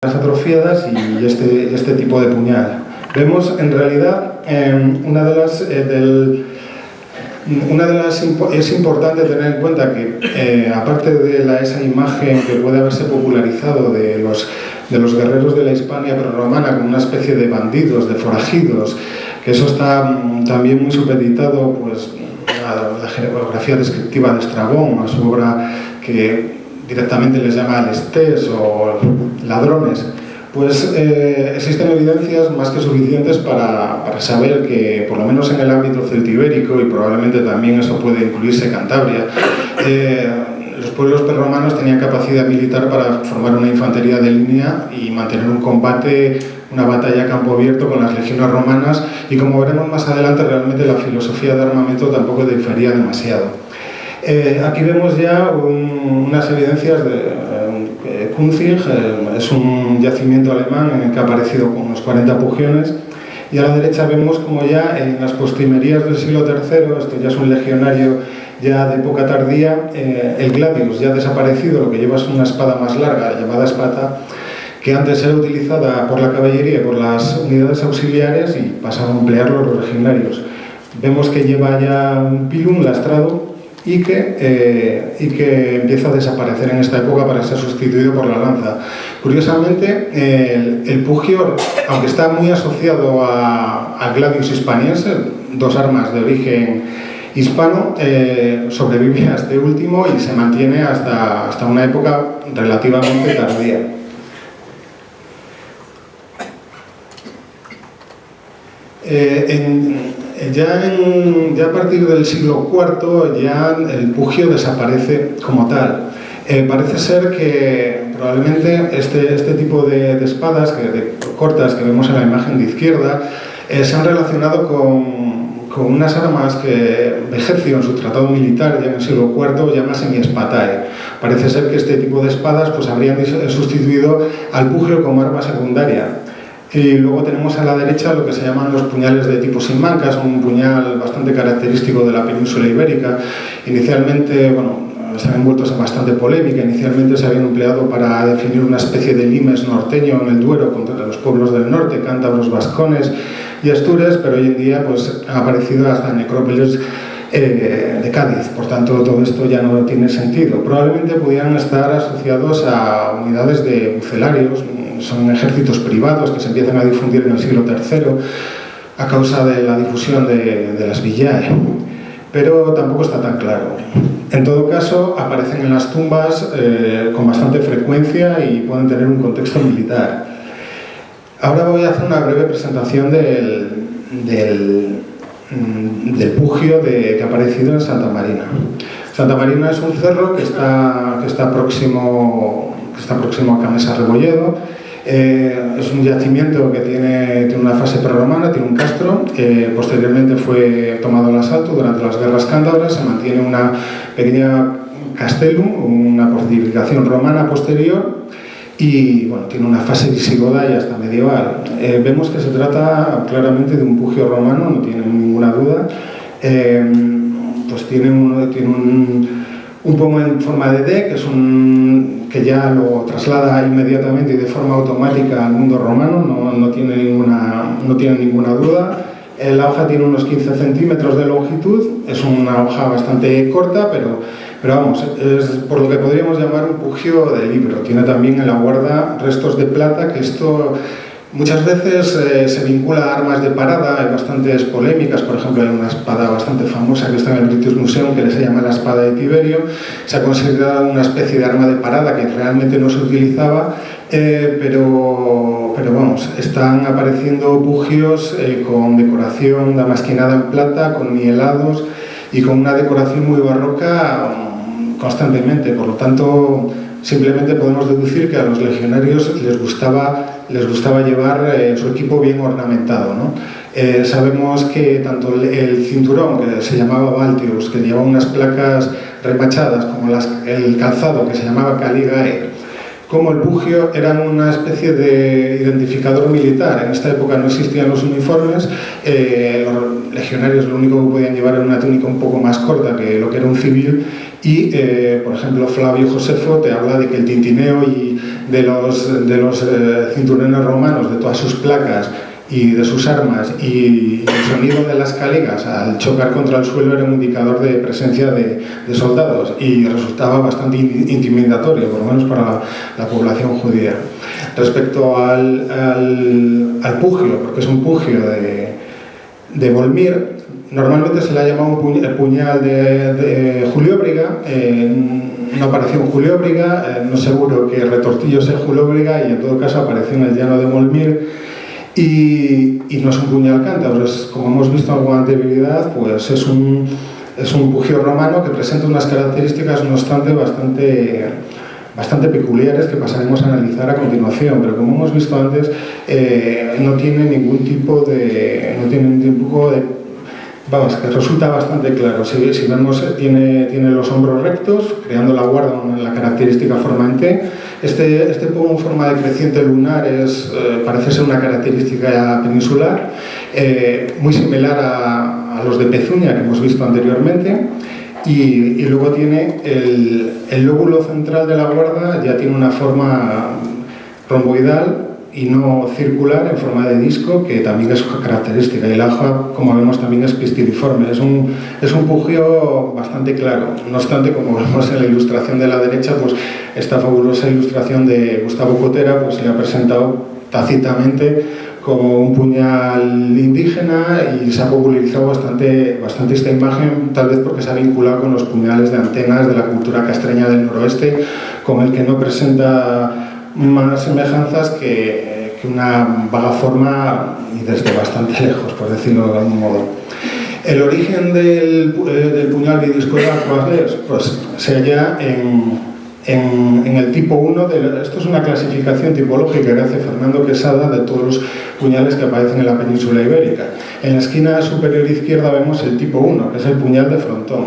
las atrofiadas y este tipo de puñal. Vemos en realidad es importante tener en cuenta que aparte de esa imagen que puede haberse popularizado de los guerreros de la Hispania prerromana como una especie de bandidos, de forajidos, que eso está también muy supeditado pues, a la geografía descriptiva de Estrabón, a su obra que directamente les llama alestés o ladrones, pues existen evidencias más que suficientes para saber que, por lo menos en el ámbito celtibérico, y probablemente también eso puede incluirse Cantabria, los pueblos prerromanos tenían capacidad militar para formar una infantería de línea y mantener un combate, una batalla a campo abierto con las legiones romanas, y como veremos más adelante, realmente la filosofía de armamento tampoco difería demasiado. Aquí vemos ya unas evidencias de Kunzig, es un yacimiento alemán en el que ha aparecido con unos 40 pugiones, y a la derecha vemos como ya en las postrimerías del siglo III, esto ya es un legionario ya de época tardía, el gladius ya ha desaparecido, lo que lleva es una espada más larga llamada espata, que antes era utilizada por la caballería y por las unidades auxiliares y pasaban a emplearlo los legionarios. Vemos que lleva ya un pilum lastrado y que empieza a desaparecer en esta época para ser sustituido por la lanza. Curiosamente, el pugio, aunque está muy asociado al gladius hispaniense, dos armas de origen hispano, sobrevive a este último y se mantiene hasta una época relativamente tardía. Ya a partir del siglo IV ya el pugio desaparece como tal. Parece ser que probablemente este tipo de espadas cortas que vemos en la imagen de izquierda se han relacionado con unas armas que Vegecio en su tratado militar ya en el siglo IV llama semiespatae. Parece ser que este tipo de espadas pues, habrían sustituido al pugio como arma secundaria. Y luego tenemos a la derecha lo que se llaman los puñales de tipo simancas, un puñal bastante característico de la península ibérica. Inicialmente, bueno, están envueltos en bastante polémica. Inicialmente se habían empleado para definir una especie de limes norteño en el Duero contra los pueblos del norte, cántabros, vascones y astures, pero hoy en día pues, han aparecido hasta necrópolis de Cádiz. Por tanto, todo esto ya no tiene sentido. Probablemente pudieran estar asociados a unidades de bucelarios, son ejércitos privados que se empiezan a difundir en el siglo III a causa de la difusión de las villae, pero tampoco está tan claro. En todo caso, aparecen en las tumbas con bastante frecuencia y pueden tener un contexto militar. Ahora voy a hacer una breve presentación del pugio que ha aparecido en Santa Marina. Santa Marina es un cerro que está próximo a Camesa Rebolledo. Es un yacimiento que tiene una fase prerromana, tiene un castro, posteriormente fue tomado al asalto durante las guerras cántabras, se mantiene una pequeña castellum, una fortificación romana posterior, y bueno, tiene una fase visigoda y hasta medieval. Vemos que se trata claramente de un pugio romano, no tiene ninguna duda. Pues tiene un pomo en forma de D, que ya lo traslada inmediatamente y de forma automática al mundo romano, no tiene ninguna duda. La hoja tiene unos 15 centímetros de longitud, es una hoja bastante corta, pero vamos, es por lo que podríamos llamar un pugio de libro. Tiene también en la guarda restos de plata, que esto muchas veces se vincula a armas de parada. Hay bastantes polémicas. Por ejemplo, hay una espada bastante famosa que está en el British Museum que se llama la espada de Tiberio. Se ha considerado una especie de arma de parada que realmente no se utilizaba, pero vamos, están apareciendo pugios con decoración damasquinada en plata, con nielados y con una decoración muy barroca constantemente. Por lo tanto, simplemente podemos deducir que a los legionarios les gustaba llevar su equipo bien ornamentado, ¿no? Sabemos que tanto el cinturón, que se llamaba Baltius, que llevaba unas placas remachadas, como el calzado, que se llamaba Caligae, como el pugio, eran una especie de identificador militar. En esta época no existían los uniformes, los legionarios lo único que podían llevar era una túnica un poco más corta que lo que era un civil, y por ejemplo Flavio Josefo te habla de que el tintineo y de los cinturones romanos, de todas sus placas y de sus armas, y el sonido de las caligas al chocar contra el suelo era un indicador de presencia de soldados y resultaba bastante intimidatorio, por lo menos para la población judía. Respecto al pugio, porque es un pugio de Volmir, normalmente se le ha llamado el puñal de Julióbriga. No apareció en Julióbriga, no seguro que Retortillo sea Julióbriga, y en todo caso apareció en el llano de Volmir. Y no es un puñal cántabro, como hemos visto con anterioridad, pues es un pugio romano que presenta unas características, no obstante, bastante peculiares, que pasaremos a analizar a continuación, pero como hemos visto antes, no tiene ningún tipo de... Vamos, que resulta bastante claro. Si vemos, tiene los hombros rectos, creando la guarda en la característica forma en T. Este pomo en forma de creciente lunar parece ser una característica peninsular, muy similar a los de pezuña que hemos visto anteriormente. Y luego tiene el lóbulo central de la guarda, ya tiene una forma romboidal y no circular, en forma de disco, que también es característica, y la hoja, como vemos, también es pistiliforme. Es un pugio bastante claro. No obstante, como vemos en la ilustración de la derecha, pues esta fabulosa ilustración de Gustavo Cotera pues se le ha presentado tácitamente como un puñal indígena, y se ha popularizado bastante esta imagen, tal vez porque se ha vinculado con los puñales de antenas de la cultura castreña del noroeste, con el que no presenta más semejanzas que una vaga forma, y desde bastante lejos, por decirlo de algún modo. El origen del puñal bidiscoidal, pues se halla en el tipo 1. Esto es una clasificación tipológica que hace Fernando Quesada de todos los puñales que aparecen en la península ibérica. En la esquina superior izquierda vemos el tipo 1, que es el puñal de frontón,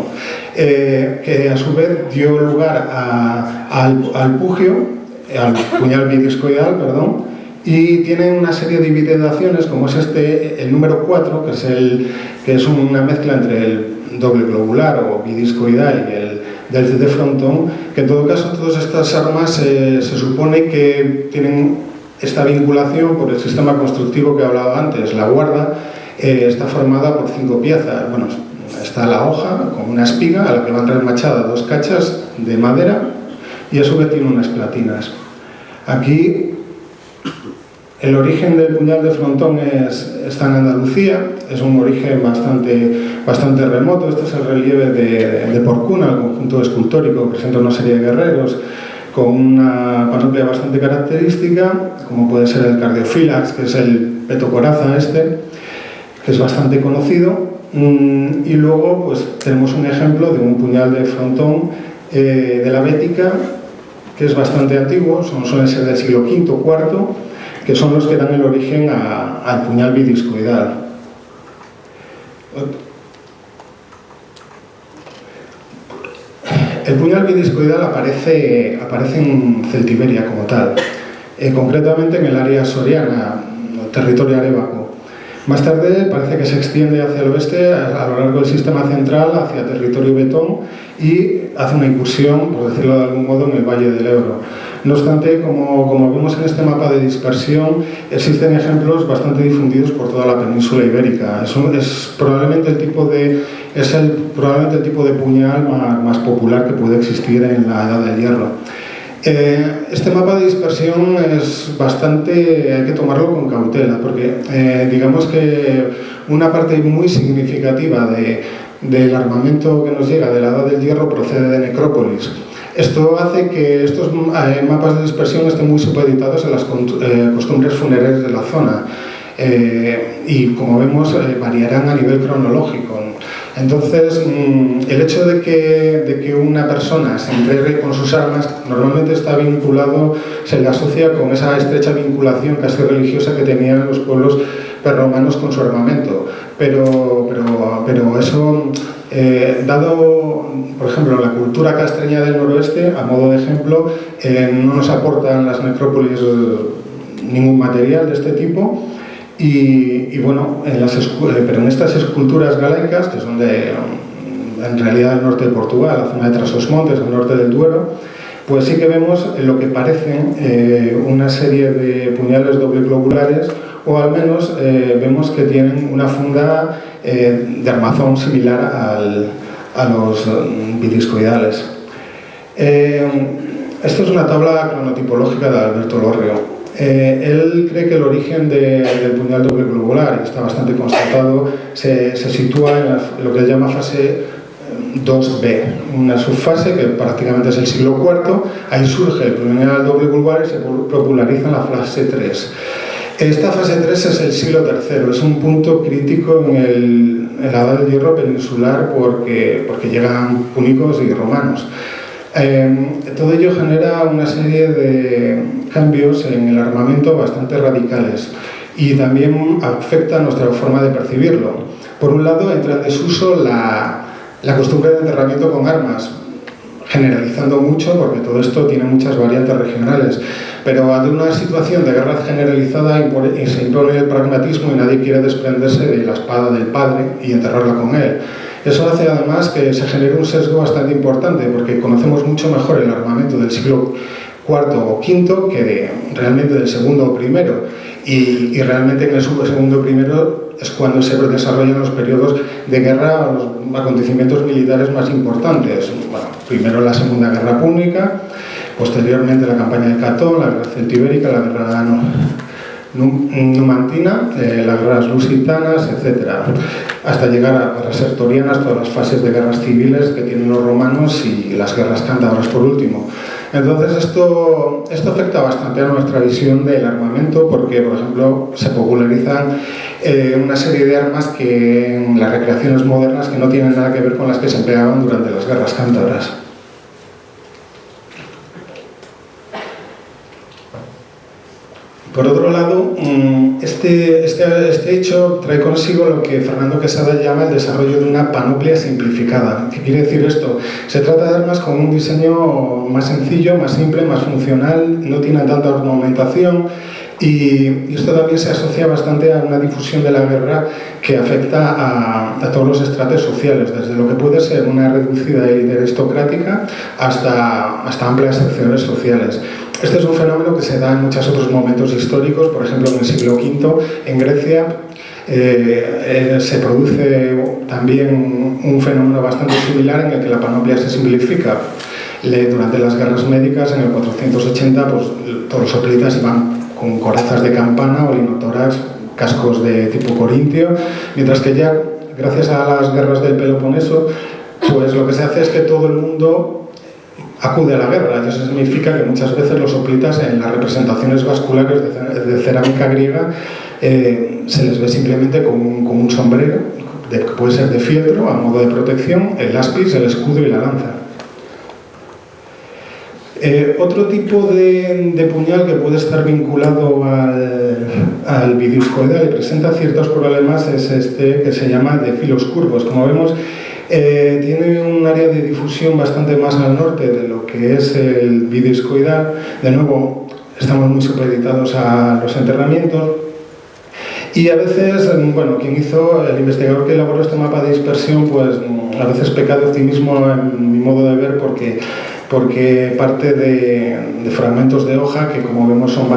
que a su vez dio lugar al pugio, al puñal bidiscoidal, perdón, y tiene una serie de hibridaciones, como es el número 4, que es una mezcla entre el doble globular o bidiscoidal y el del de frontón, que en todo caso todas estas armas se supone que tienen esta vinculación por el sistema constructivo que he hablado antes. La guarda está formada por 5 piezas. Bueno, está la hoja con una espiga a la que van remachadas 2 cachas de madera, y a su vez tiene unas platinas. Aquí el origen del puñal de frontón está en Andalucía, es un origen bastante remoto. Este es el relieve de Porcuna, el conjunto escultórico, presenta una serie de guerreros con una panoplia bastante característica, como puede ser el Cardiophylax, que es el petocoraza que es bastante conocido, y luego pues tenemos un ejemplo de un puñal de frontón de la Bética, que es bastante antiguo, suelen ser del siglo V o IV, que son los que dan el origen al puñal bidiscoidal. El puñal bidiscoidal aparece en Celtiberia como tal, concretamente en el área soriana, el territorio arévaco. Más tarde parece que se extiende hacia el oeste, a lo largo del sistema central, hacia territorio betón, y hace una incursión, por decirlo de algún modo, en el Valle del Ebro. No obstante, como vemos en este mapa de dispersión, existen ejemplos bastante difundidos por toda la península ibérica. Es probablemente el tipo de puñal más popular que puede existir en la Edad del Hierro. Este mapa de dispersión es hay que tomarlo con cautela, porque digamos que una parte muy significativa del armamento que nos llega de la Edad del Hierro procede de necrópolis. Esto hace que estos mapas de dispersión estén muy supeditados a las costumbres funerarias de la zona, y como vemos variarán a nivel cronológico. Entonces, el hecho de que una persona se entregue con sus armas normalmente está vinculado, se le asocia con esa estrecha vinculación casi religiosa que tenían los pueblos prerromanos con su armamento. Pero eso, dado, por ejemplo, la cultura castreña del noroeste, a modo de ejemplo, no nos aportan las necrópolis ningún material de este tipo. Y bueno, pero en estas esculturas galaicas, que son en realidad del norte de Portugal, la zona de Trás-os-Montes, al norte del Duero, pues sí que vemos lo que parecen una serie de puñales doble globulares, o al menos vemos que tienen una funda de armazón similar a los bidiscoidales. Esto es una tabla cronotipológica de Alberto Lorrio. Él cree que el origen del puñal doble globular, y está bastante constatado, se sitúa en lo que él llama fase 2B, una subfase que prácticamente es el siglo IV. Ahí surge el puñal doble globular y se populariza en la fase 3. Esta fase 3 es el siglo III, es un punto crítico en la Edad del Hierro peninsular porque llegan púnicos y romanos. Todo ello genera una serie de cambios en el armamento bastante radicales y también afecta nuestra forma de percibirlo. Por un lado, entra en desuso la costumbre de enterramiento con armas, generalizando mucho porque todo esto tiene muchas variantes regionales, pero ante una situación de guerra generalizada se impone el pragmatismo y nadie quiere desprenderse de la espada del padre y enterrarla con él. Eso hace además que se genere un sesgo bastante importante porque conocemos mucho mejor el armamento del siglo IV o V que realmente del segundo o primero, y realmente en el segundo o primero es cuando se desarrollan los periodos de guerra o los acontecimientos militares más importantes. Bueno, primero la Segunda Guerra Púnica, posteriormente la campaña de Catón, la guerra celtibérica, la guerra numantina, las guerras lusitanas, etc., hasta llegar a guerras sertorianas, todas las fases de guerras civiles que tienen los romanos y las guerras cántabras por último. Entonces esto afecta bastante a nuestra visión del armamento porque, por ejemplo, se popularizan una serie de armas que en las recreaciones modernas que no tienen nada que ver con las que se empleaban durante las guerras cántabras. Por otro lado, este hecho trae consigo lo que Fernando Quesada llama el desarrollo de una panoplia simplificada. ¿Qué quiere decir esto? Se trata de armas con un diseño más sencillo, más simple, más funcional, no tienen tanta ornamentación, y esto también se asocia bastante a una difusión de la guerra que afecta a todos los estratos sociales, desde lo que puede ser una reducida élite aristocrática hasta amplias secciones sociales. Este es un fenómeno que se da en muchos otros momentos históricos, por ejemplo en el siglo V en Grecia se produce también un fenómeno bastante similar en el que la panoplia se simplifica. Durante las guerras médicas, en el 480, pues, todos los hoplitas iban con corazas de campana o linotórax, cascos de tipo corintio, mientras que ya, gracias a las guerras del Peloponeso, pues lo que se hace es que todo el mundo acude a la guerra, y eso significa que muchas veces los hoplitas en las representaciones vasculares de cerámica griega se les ve simplemente con un sombrero, que puede ser de fieltro, a modo de protección, el aspis, el escudo y la lanza. Otro tipo de puñal que puede estar vinculado al bidiscoidal y presenta ciertos problemas es este que se llama de filos curvos. Como vemos, tiene un área de difusión bastante más al norte de lo que es el bidiscoidal. De nuevo, estamos muy supeditados a los enterramientos. Y a veces, bueno, el investigador que elaboró este mapa de dispersión, pues a veces peca de optimismo en mi modo de ver porque parte de fragmentos de hoja que, como vemos, son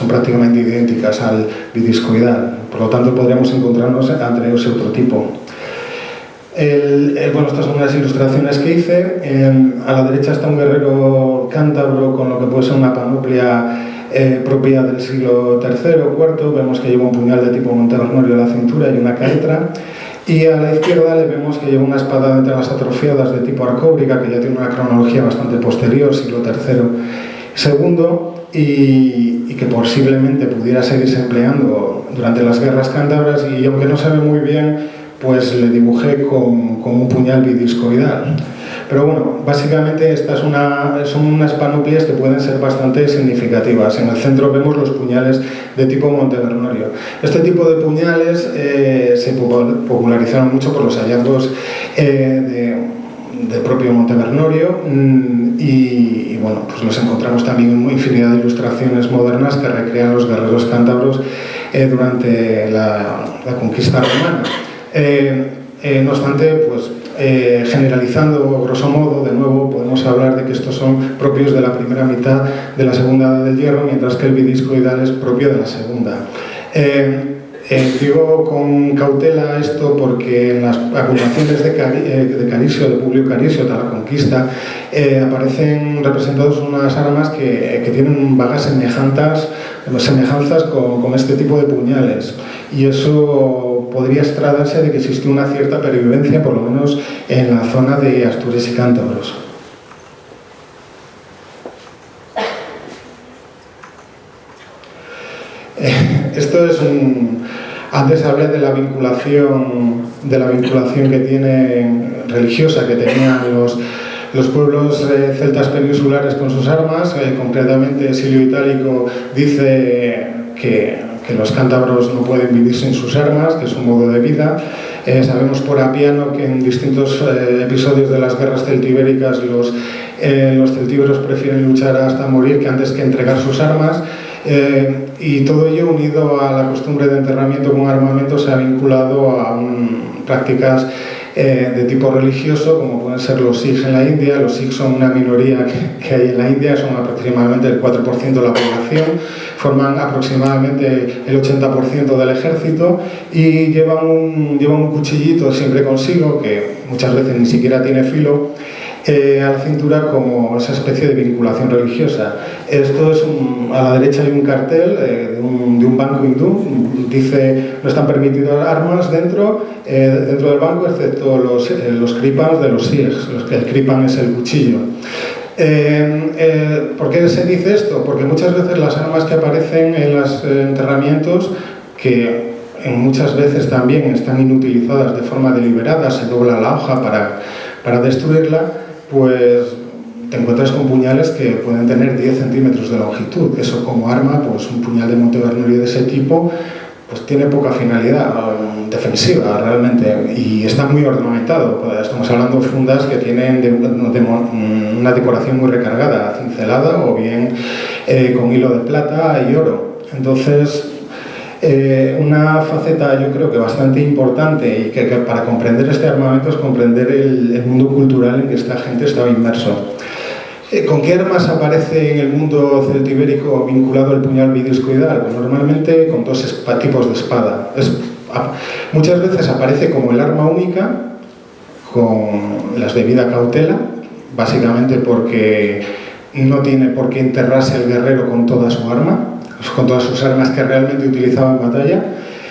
prácticamente idénticas al bidiscoidal. Por lo tanto, podríamos encontrarnos ante ese otro tipo. Bueno, estas son unas ilustraciones que hice. A la derecha está un guerrero cántabro con lo que puede ser una panoplia propia del siglo III o IV. Vemos que lleva un puñal de tipo Montevernorio a la cintura y una caetra. Y a la izquierda le vemos que lleva una espada de entradas atrofiadas de tipo arcóbrica, que ya tiene una cronología bastante posterior, siglo III, II, y que posiblemente pudiera seguirse empleando durante las guerras cántabras, y aunque no se ve muy bien, pues le dibujé con un puñal bidiscoidal. Pero bueno, básicamente estas son unas panoplias que pueden ser bastante significativas. En el centro vemos los puñales de tipo Montevernorio. Este tipo de puñales se popularizaron mucho por los hallazgos de propio Montevernorio y bueno, pues los encontramos también en infinidad de ilustraciones modernas que recrean los guerreros cántabros durante la conquista romana. No obstante, pues generalizando grosso modo, de nuevo, podemos hablar de que estos son propios de la primera mitad de la segunda edad del hierro, mientras que el bidiscoidal es propio de la segunda. Digo con cautela esto porque en las acuñaciones de Carisio, de Publio Carisio, de la Conquista, aparecen representados unas armas que tienen vagas semejanzas con este tipo de puñales, y eso podría extradarse de que existe una cierta pervivencia, por lo menos en la zona de Asturias y Cántabros. Esto es antes hablé de la vinculación que tiene religiosa que tenían los pueblos celtas peninsulares con sus armas. Concretamente Silio Itálico dice que los cántabros no pueden vivir sin sus armas, que es un modo de vida. Sabemos por Apiano que en distintos episodios de las guerras celtibéricas los celtíberos prefieren luchar hasta morir que antes que entregar sus armas. Y todo ello, unido a la costumbre de enterramiento con armamento, se ha vinculado a prácticas de tipo religioso, como pueden ser los Sikhs en la India. Los Sikhs son una minoría que hay en la India, son aproximadamente el 4% de la población, forman aproximadamente el 80% del ejército y llevan un cuchillito siempre consigo, que muchas veces ni siquiera tiene filo, a la cintura, como esa especie de vinculación religiosa. Esto es a la derecha hay un cartel de un banco hindú, dice no están permitidas armas dentro del banco, excepto los kripans de los sikhs. El kripan es el cuchillo. ¿Por qué se dice esto? Porque muchas veces las armas que aparecen en los enterramientos, que muchas veces también están inutilizadas de forma deliberada, se dobla la hoja para destruirla, pues te encuentras con puñales que pueden tener 10 centímetros de longitud. Eso como arma, pues un puñal de Montevernuri de ese tipo, pues tiene poca finalidad defensiva realmente, y está muy ornamentado. Estamos hablando de fundas que tienen una decoración muy recargada, cincelada o bien con hilo de plata y oro. Entonces, una faceta yo creo que bastante importante y que para comprender este armamento es comprender el mundo cultural en que esta gente estaba inmerso. ¿Con qué armas aparece en el mundo celtibérico vinculado al puñal bidiscoidal? Pues normalmente con dos tipos de espada. Muchas veces aparece como el arma única, con las debida cautela, básicamente porque no tiene por qué enterrarse el guerrero con toda su arma, con todas sus armas que realmente utilizaba en batalla.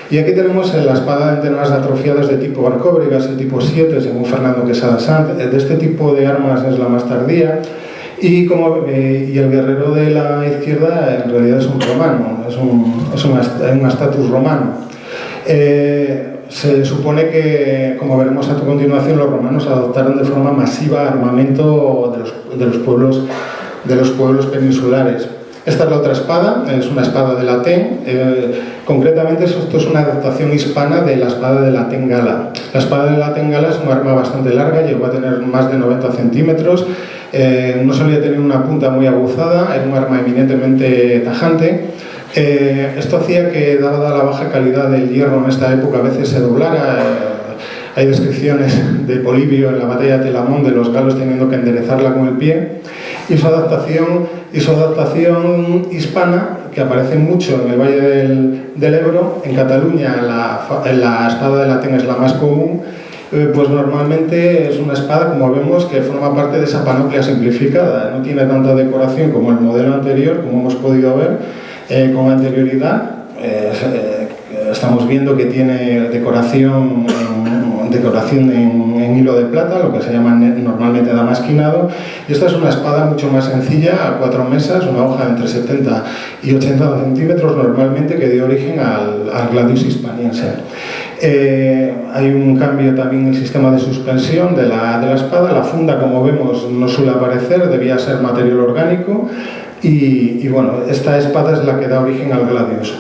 Y aquí tenemos la espada de entenas atrofiadas de tipo Arcóbrigas, el tipo 7, según Fernando Quesada Sanz. De este tipo de armas es la más tardía. Y el guerrero de la izquierda en realidad es un romano, es un estatus romano. Se supone que, como veremos a continuación, los romanos adoptaron de forma masiva armamento de los pueblos peninsulares. Esta es la otra espada, es una espada de latén. Concretamente esto es una adaptación hispana de la espada de latén gala. La espada de latén gala es un arma bastante larga, llegó a tener más de 90 centímetros, no solía tener una punta muy aguzada, era un arma eminentemente tajante. Esto hacía que, dada la baja calidad del hierro en esta época, a veces se doblara. Hay descripciones de Polibio en la batalla de Telamón de los galos teniendo que enderezarla con el pie. Y su adaptación hispana, que aparece mucho en el Valle del Ebro, en Cataluña la espada de latén es la más común, pues normalmente es una espada, como vemos, que forma parte de esa panoplia simplificada. No tiene tanta decoración como el modelo anterior, como hemos podido ver con anterioridad. Estamos viendo que tiene decoración en hilo de plata, lo que se llama normalmente damasquinado, y esta es una espada mucho más sencilla, a 4 mesas, una hoja de entre 70 y 80 centímetros normalmente, que dio origen al gladius hispaniense. Hay un cambio también en el sistema de suspensión de la espada. La funda, como vemos, no suele aparecer, debía ser material orgánico, y bueno, esta espada es la que da origen al gladius.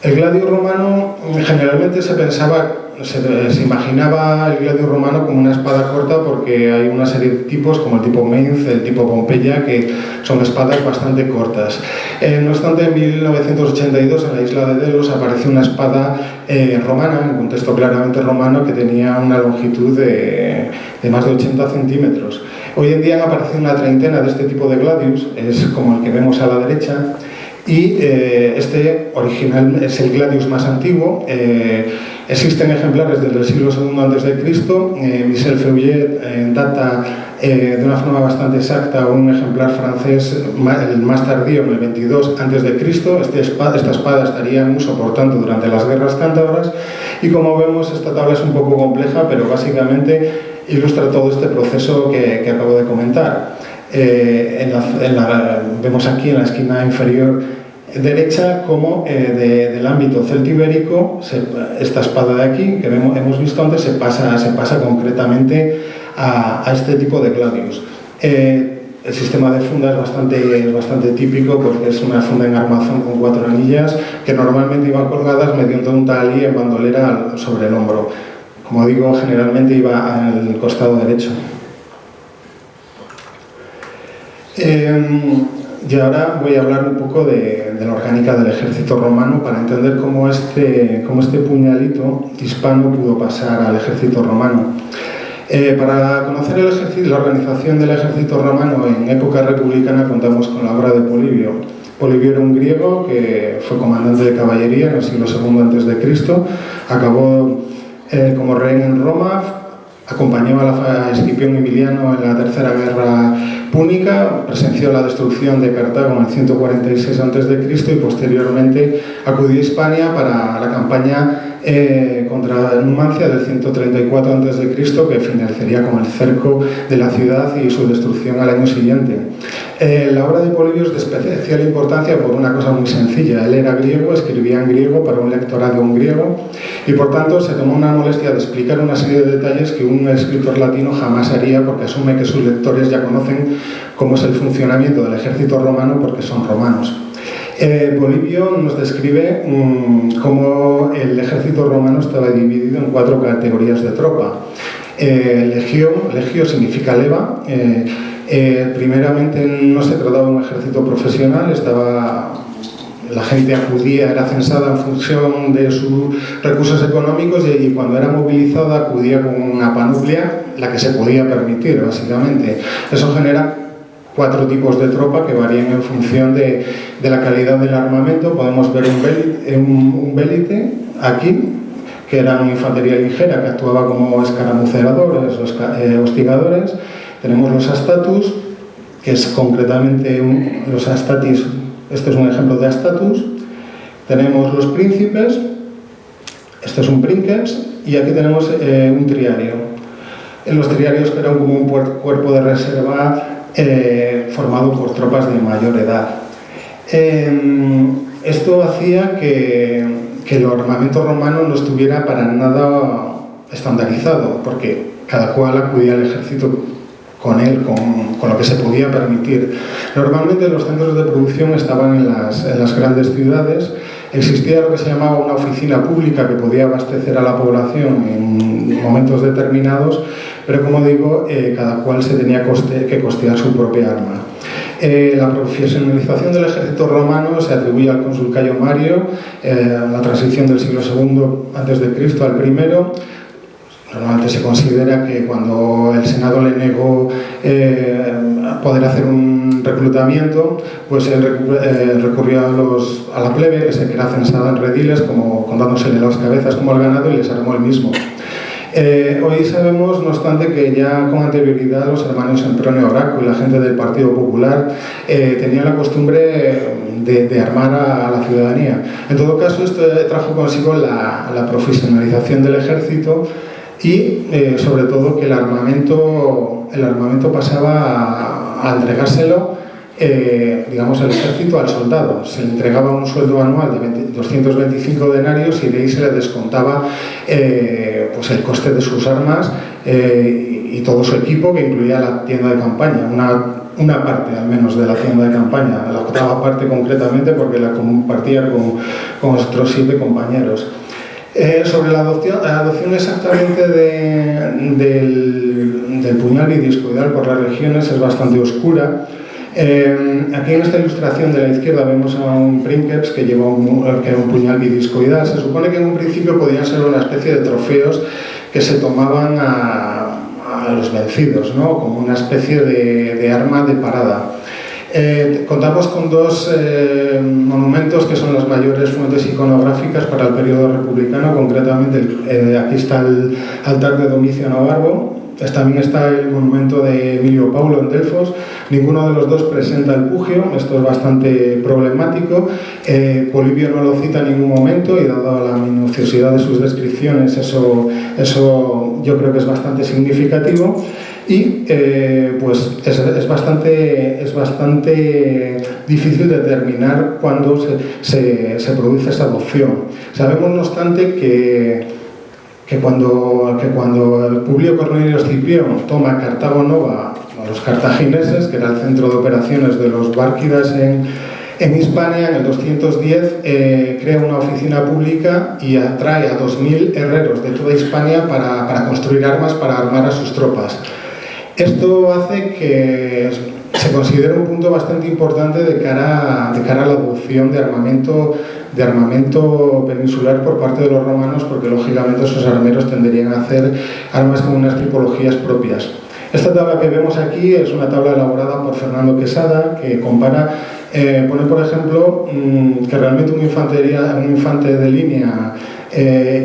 El gladio romano generalmente se imaginaba el gladio romano como una espada corta porque hay una serie de tipos como el tipo Mainz, el tipo Pompeya, que son espadas bastante cortas. No obstante, en 1982 en la isla de Delos apareció una espada romana, en un contexto claramente romano, que tenía una longitud de más de 80 centímetros. Hoy en día han aparecido una treintena de este tipo de gladius, es como el que vemos a la derecha, y este original es el gladius más antiguo. Existen ejemplares desde el siglo II a.C. Michel Feuillet data de una forma bastante exacta un ejemplar francés, el más tardío, en el 22 a.C. Esta espada estaría en uso, por tanto, durante las guerras cántabras, y como vemos, esta tabla es un poco compleja, pero básicamente ilustra todo este proceso que acabo de comentar. Vemos aquí en la esquina inferior derecha como del ámbito celtibérico esta espada de aquí que hemos visto antes se pasa concretamente a este tipo de gladius. El sistema de funda es bastante típico porque es una funda en armazón con 4 anillas que normalmente iban colgadas mediante un talí en bandolera sobre el hombro. Como digo, generalmente iba en el costado derecho. Y ahora voy a hablar un poco de la orgánica del ejército romano para entender cómo este puñalito hispano pudo pasar al ejército romano. Para conocer la organización del ejército romano en época republicana contamos con la obra de Polibio. Polibio era un griego que fue comandante de caballería en el siglo II a.C., acabó como rey en Roma, acompañó a Escipión Emiliano en la Tercera Guerra Púnica, presenció la destrucción de Cartago en el 146 a.C. y posteriormente acudió a Hispania para la campaña contra Numancia del 134 a.C., que finalizaría con el cerco de la ciudad y su destrucción al año siguiente. La obra de Polibio es de especial importancia por una cosa muy sencilla. Él era griego, escribía en griego para un lectorado en griego y por tanto se tomó una molestia de explicar una serie de detalles que un escritor latino jamás haría porque asume que sus lectores ya conocen cómo es el funcionamiento del ejército romano porque son romanos. Polibio nos describe cómo el ejército romano estaba dividido en 4 categorías de tropa. Legio significa leva. Primeramente no se trataba de un ejército profesional, la gente acudía, era censada en función de sus recursos económicos y cuando era movilizada acudía con una panoplia, la que se podía permitir básicamente. Eso genera 4 tipos de tropa que varían en función de la calidad del armamento. Podemos ver un vélite aquí, que era una infantería ligera que actuaba como escaramuceadores o hostigadores. Tenemos los astatus, que es concretamente los astatis. Este es un ejemplo de astatus. Tenemos los príncipes, este es un princeps, y aquí tenemos un triario. En los triarios que eran como un cuerpo de reserva formado por tropas de mayor edad. Esto hacía que el armamento romano no estuviera para nada estandarizado, porque cada cual acudía al ejército con lo que se podía permitir. Normalmente los centros de producción estaban en las grandes ciudades. Existía lo que se llamaba una oficina pública que podía abastecer a la población en momentos determinados, pero como digo, cada cual se tenía que costear su propia arma. La profesionalización del ejército romano se atribuye al cónsul Cayo Mario, la transición del siglo II a.C. al primero. Normalmente se considera que cuando el Senado le negó poder hacer un reclutamiento, pues él recurrió a la plebe, que se queda censada en rediles, como contándosele las cabezas como al ganado, y les armó el mismo. Hoy sabemos, no obstante, que ya con anterioridad los hermanos Sempronio Graco y la gente del Partido Popular tenían la costumbre de armar a la ciudadanía. En todo caso, esto trajo consigo la profesionalización del ejército y sobre todo que el armamento pasaba a entregárselo digamos al ejército al soldado. Se le entregaba un sueldo anual de 225 denarios y de ahí se le descontaba pues el coste de sus armas y y todo su equipo, que incluía la tienda de campaña, una parte al menos de la tienda de campaña, la octava parte concretamente porque la compartía con otros 7 compañeros. Sobre la adopción exactamente del puñal bidiscoidal por las regiones es bastante oscura. Aquí en esta ilustración de la izquierda vemos a un princeps que lleva un puñal bidiscoidal. Se supone que en un principio podían ser una especie de trofeos que se tomaban a los vencidos, ¿no? Como una especie de arma de parada. Contamos con 2 monumentos que son las mayores fuentes iconográficas para el periodo republicano, concretamente aquí está el altar de Domiciano Barbo. También está el monumento de Emilio Paulo en Delfos. Ninguno de los 2 presenta el pugio, esto es bastante problemático. Polibio no lo cita en ningún momento y dado la minuciosidad de sus descripciones, eso yo creo que es bastante significativo. Y pues es bastante difícil determinar cuándo se produce esa adopción. Sabemos, no obstante, que cuando el Publio Cornelio Escipión toma Cartago Nova a los cartagineses, que era el centro de operaciones de los bárquidas en Hispania, en el 210 crea una oficina pública y atrae a 2000 herreros de toda Hispania para construir armas, para armar a sus tropas. Esto hace que se considere un punto bastante importante de cara a la adopción de armamento peninsular por parte de los romanos, porque lógicamente esos armeros tenderían a hacer armas con unas tipologías propias. Esta tabla que vemos aquí es una tabla elaborada por Fernando Quesada, que compara, pone por ejemplo que realmente un infante de línea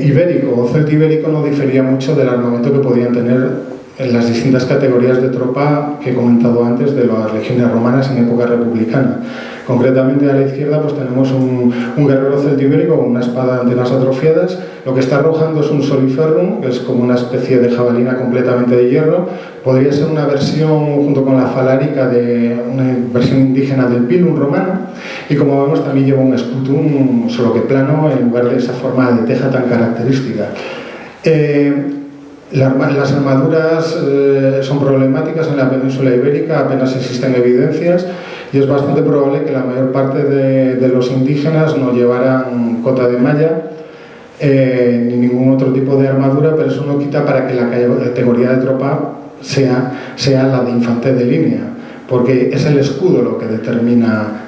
ibérico o celtibérico no difería mucho del armamento que podían tener en las distintas categorías de tropa que he comentado antes de las legiones romanas en época republicana. Concretamente a la izquierda pues tenemos un guerrero celtibérico con una espada de antenas atrofiadas. Lo que está arrojando es un soliferrum, que es como una especie de jabalina completamente de hierro. Podría ser una versión, junto con la falárica, de una versión indígena del pilum romano. Y como vemos también lleva un scutum, solo que plano, en lugar de esa forma de teja tan característica. Las armaduras son problemáticas en la península ibérica, apenas existen evidencias y es bastante probable que la mayor parte de los indígenas no llevaran cota de malla ni ningún otro tipo de armadura, pero eso no quita para que la categoría de tropa sea la de infante de línea, porque es el escudo lo que determina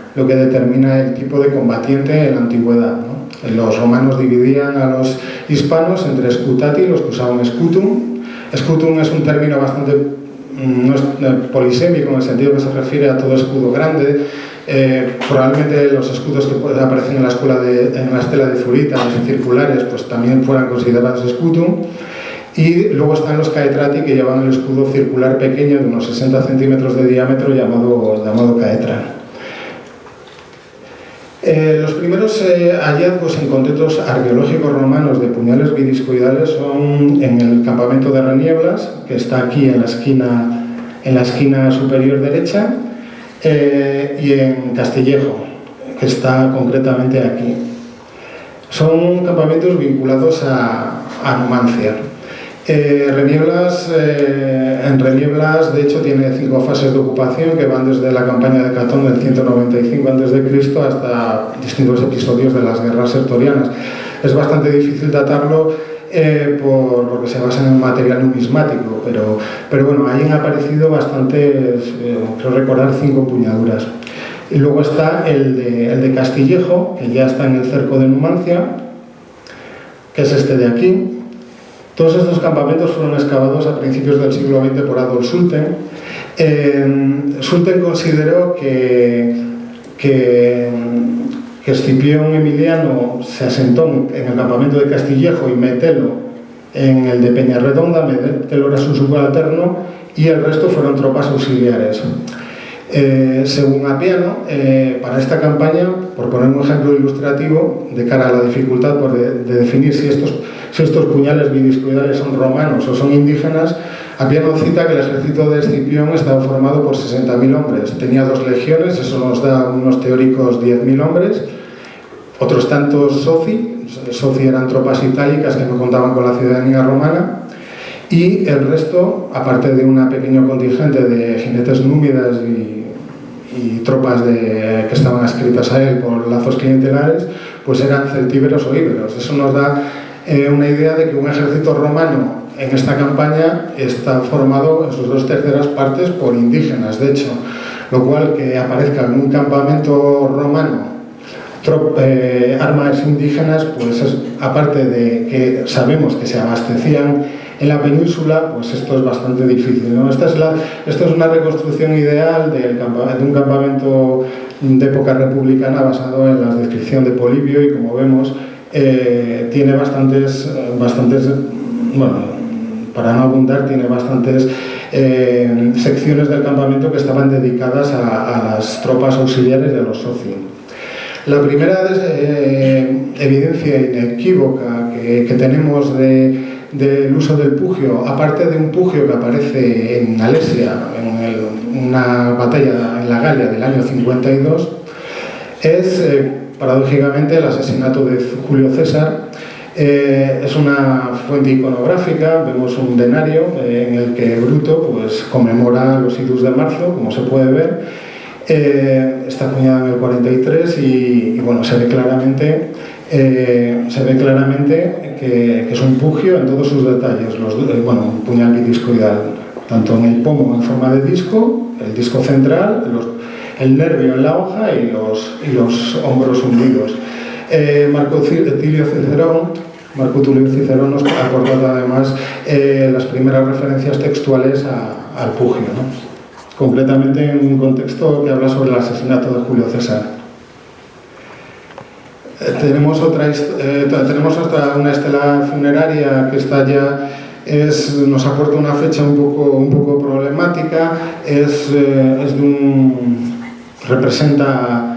el tipo de combatiente en la antigüedad, ¿no? Los romanos dividían a los hispanos entre scutati, los que usaban scutum. Scutum es un término bastante polisémico, en el sentido que se refiere a todo escudo grande. Probablemente los escudos que aparecen en la estela de Zurita, los circulares, pues también fueran considerados scutum. Y luego están los caetrati, que llevan el escudo circular pequeño de unos 60 centímetros de diámetro llamado caetra. Los primeros hallazgos en contextos arqueológicos romanos de puñales bidiscoidales son en el campamento de Renieblas, que está aquí en la esquina superior derecha, y en Castillejo, que está concretamente aquí. Son campamentos vinculados a Numancia. En Renieblas, de hecho, tiene 5 fases de ocupación que van desde la campaña de Catón del 195 a.C. hasta distintos episodios de las guerras sertorianas. Es bastante difícil datarlo porque se basa en un material numismático, pero bueno, ahí han aparecido bastantes, creo recordar, 5 puñaduras. Y luego está el de Castillejo, que ya está en el cerco de Numancia, que es este de aquí. Todos estos campamentos fueron excavados a principios del siglo XX por Adolf Sulten. Sulten consideró que Escipión Emiliano se asentó en el campamento de Castillejo y Metelo en el de Peñarredonda. Metelo era su subalterno y el resto fueron tropas auxiliares. Según Apiano, para esta campaña, por poner un ejemplo ilustrativo de cara a la dificultad de definir si estos puñales bidiscoidales son romanos o son indígenas, Apiano cita que el ejército de Escipión estaba formado por 60.000 hombres. Tenía 2 legiones, eso nos da unos teóricos 10.000 hombres, otros tantos soci eran tropas itálicas que no contaban con la ciudadanía romana, y el resto, aparte de un pequeño contingente de jinetes númidas y tropas que estaban adscritas a él por lazos clientelares, pues eran celtíberos o íberos. Eso nos da una idea de que un ejército romano en esta campaña está formado en sus 2/3 partes por indígenas, de hecho, lo cual que aparezca en un campamento romano armas indígenas, pues aparte de que sabemos que se abastecían en la península, pues esto es bastante difícil, ¿no? Esto es una reconstrucción ideal de un campamento de época republicana basado en la descripción de Polibio y, como vemos, tiene bastantes, bueno, para no abundar, tiene bastantes secciones del campamento que estaban dedicadas a las tropas auxiliares y a los socios. La primera evidencia inequívoca que tenemos del uso del pugio, aparte de un pugio que aparece en Alesia, en una batalla en la Galia del año 52, es paradójicamente el asesinato de Julio César. Es una fuente iconográfica, vemos un denario en el que Bruto pues, conmemora los idus de marzo, como se puede ver. Está acuñada en el 43 y bueno, se ve claramente que es un pugio en todos sus detalles, un puñal bidiscoidal, tanto en el pomo en forma de disco, el disco central, el nervio en la hoja y los hombros hundidos. Marco Tulio Cicerón nos aporta además las primeras referencias textuales al pugio, ¿no? Completamente en un contexto que habla sobre el asesinato de Julio César. Tenemos una estela funeraria que está ya nos aporta una fecha un poco problemática.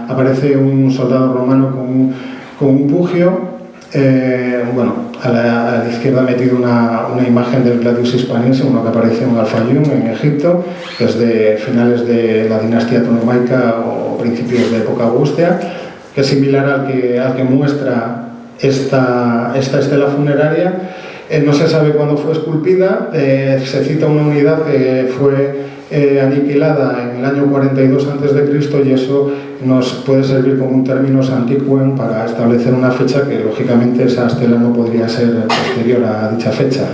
Aparece un soldado romano con un pugio. A la izquierda ha metido una imagen del Gladius Hispaniense, uno que apareció en Al-Fayum, en Egipto, desde finales de la dinastía Ptolemaica o principios de época augustea, que es similar al que muestra esta estela funeraria. No se sabe cuándo fue esculpida, se cita una unidad que fue aniquilada en el año 42 a.C. y eso nos puede servir como un términos antiquum para establecer una fecha que lógicamente esa estela no podría ser posterior a dicha fecha.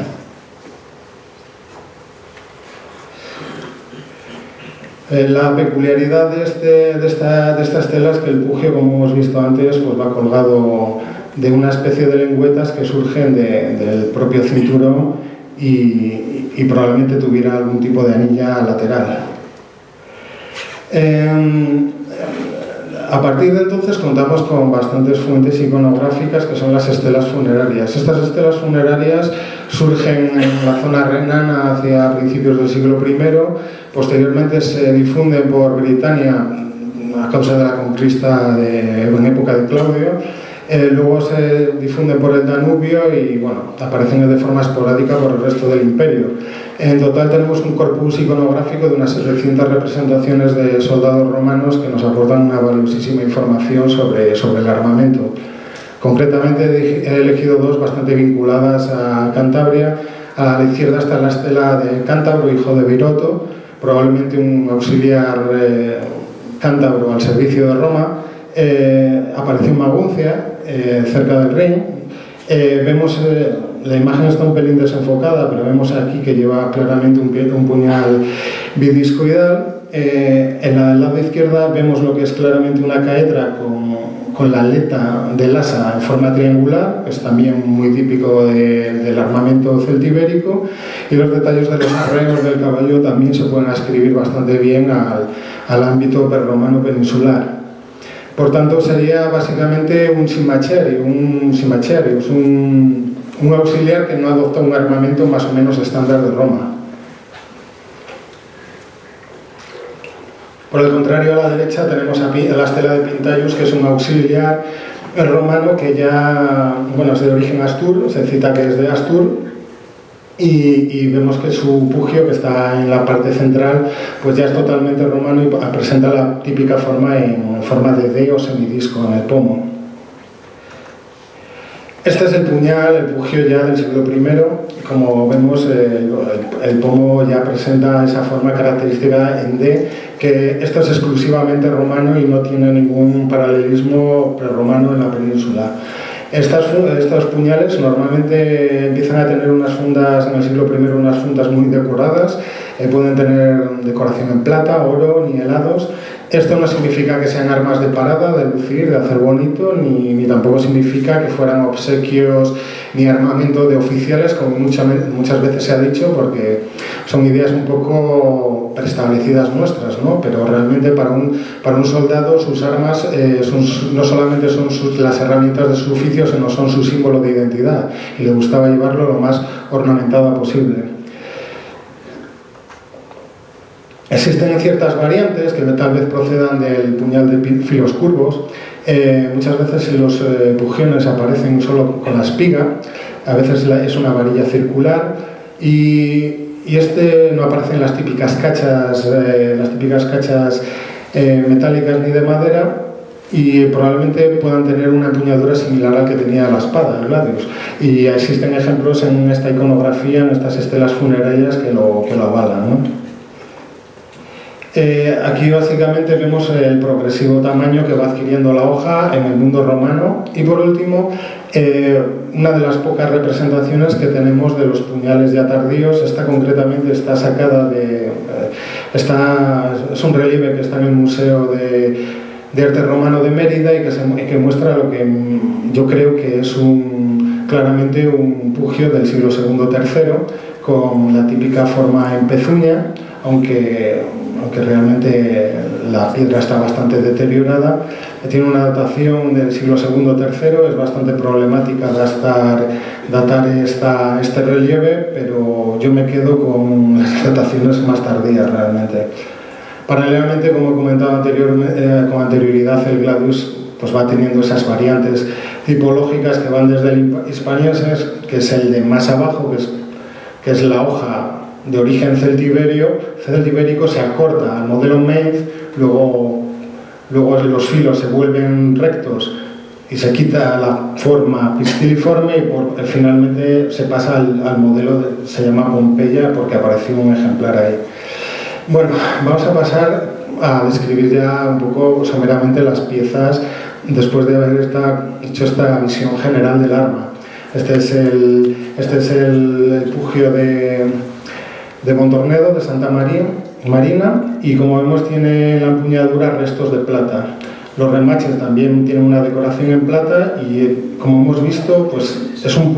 La peculiaridad de esta estela es que el pugio, como hemos visto antes, pues va colgado de una especie de lengüetas que surgen del propio cinturón y probablemente tuviera algún tipo de anilla lateral. A partir de entonces contamos con bastantes fuentes iconográficas que son las estelas funerarias. Estas estelas funerarias surgen en la zona renana hacia principios del siglo I, posteriormente se difunden por Britania a causa de la conquista en época de Claudio. Luego se difunden por el Danubio y aparecen de forma esporádica por el resto del imperio. En total tenemos un corpus iconográfico de unas 700 representaciones de soldados romanos que nos aportan una valiosísima información sobre el armamento. Concretamente he elegido dos bastante vinculadas a Cantabria. A la izquierda está la estela de Cántabro, hijo de Viroto, probablemente un auxiliar cántabro al servicio de Roma. Apareció en Maguncia, cerca del Rin. Vemos, la imagen está un pelín desenfocada, pero vemos aquí que lleva claramente un puñal bidiscoidal. En la del lado izquierda vemos lo que es claramente una caedra con la aleta del asa en forma triangular, que es también muy típico del armamento celtibérico, y los detalles de los arreos del caballo también se pueden ascribir bastante bien al ámbito prerromano peninsular. Por tanto, sería básicamente un simacherius, un auxiliar que no adopta un armamento más o menos estándar de Roma. Por el contrario, a la derecha tenemos a la estela de Pintaius, que es un auxiliar romano que ya, es de origen astur, se cita que es de Astur, y vemos que su pugio, que está en la parte central, pues ya es totalmente romano y presenta la típica forma en forma de D o semidisco en el pomo. Este es el puñal, el pugio ya del siglo I. Como vemos, el pomo ya presenta esa forma característica en D, que esto es exclusivamente romano y no tiene ningún paralelismo prerromano en la península. Estos puñales normalmente empiezan a tener unas fundas, en el siglo I, unas fundas muy decoradas, pueden tener decoración en plata, oro, nielados. Esto no significa que sean armas de parada, de lucir, de hacer bonito, ni tampoco significa que fueran obsequios ni armamento de oficiales, como muchas veces se ha dicho, porque son ideas un poco preestablecidas nuestras, ¿no? Pero realmente para un soldado sus armas no solamente son las herramientas de su oficio, sino son su símbolo de identidad, y le gustaba llevarlo lo más ornamentada posible. Existen ciertas variantes que tal vez procedan del puñal de filos curvos. Muchas veces los pugiones aparecen solo con la espiga, a veces es una varilla circular y este no aparece en las típicas cachas metálicas ni de madera, y probablemente puedan tener una empuñadura similar al que tenía la espada, el gladius. Y existen ejemplos en esta iconografía, en estas estelas funerarias que lo avalan, ¿no? Aquí básicamente vemos el progresivo tamaño que va adquiriendo la hoja en el mundo romano, y por último una de las pocas representaciones que tenemos de los puñales ya tardíos. Esta concretamente está sacada es un relieve que está en el Museo de Arte Romano de Mérida y que muestra lo que yo creo que es claramente un pugio del siglo II-III, con la típica forma en pezuña, aunque realmente la piedra está bastante deteriorada. Tiene una datación del siglo II-III, es bastante problemática datar este relieve, pero yo me quedo con las dataciones más tardías realmente. Paralelamente, como he comentado con anterioridad, el gladius pues va teniendo esas variantes tipológicas que van desde el hispaniensis, que es el de más abajo, que es la hoja de origen celtibérico, se acorta al modelo Mainz, luego los filos se vuelven rectos y se quita la forma pistiliforme y finalmente se pasa al modelo, se llama Pompeya porque apareció un ejemplar ahí. Bueno, vamos a pasar a describir ya un poco someramente las piezas después de haber hecho esta visión general del arma. Este es el pugio de Montornedo, de Santa Marina, y como vemos tiene la empuñadura restos de plata. Los remaches también tienen una decoración en plata y, como hemos visto, pues es un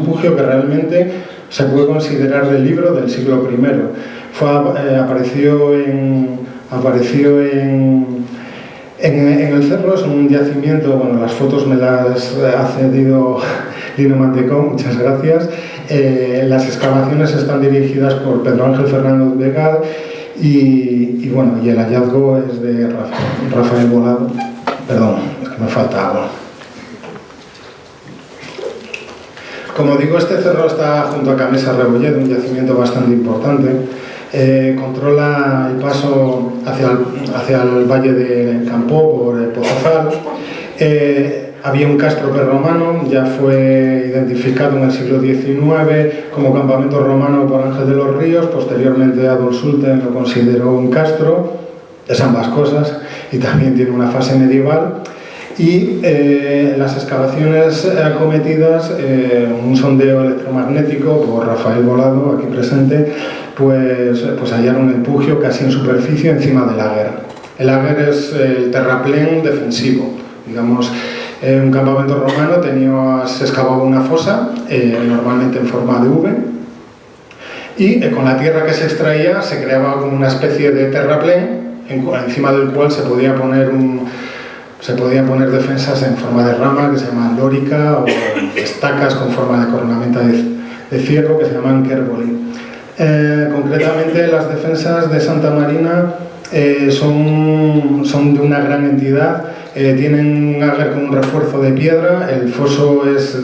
pugio que realmente se puede considerar del libro del siglo I. Apareció en el Cerro, es un yacimiento, bueno, las fotos me las ha cedido Lino Mantecón, muchas gracias. Las excavaciones están dirigidas por Pedro Ángel Fernández Vega y el hallazgo es de Rafael Volado. Perdón, es que me falta algo. Como digo, este cerro está junto a Camesa Rebolledo, un yacimiento bastante importante. Controla el paso hacia el valle de Campó por Pozazal. Había un castro prerromano, ya fue identificado en el siglo XIX como campamento romano por Ángel de los Ríos. Posteriormente Adolf Sulten lo consideró un castro, es ambas cosas, y también tiene una fase medieval. Y las excavaciones acometidas, un sondeo electromagnético por Rafael Volado, aquí presente, pues hallaron el pugio casi en superficie encima del áger. El áger es el terraplén defensivo, digamos. Un campamento romano se excavaba una fosa, normalmente en forma de V, y con la tierra que se extraía se creaba como una especie de terraplén encima del cual se podía poner defensas en forma de rama que se llaman lórica, o estacas con forma de cornamenta de cierro que se llaman kerboli. Concretamente las defensas de Santa Marina son de una gran entidad. Tienen un áger con un refuerzo de piedra, el foso es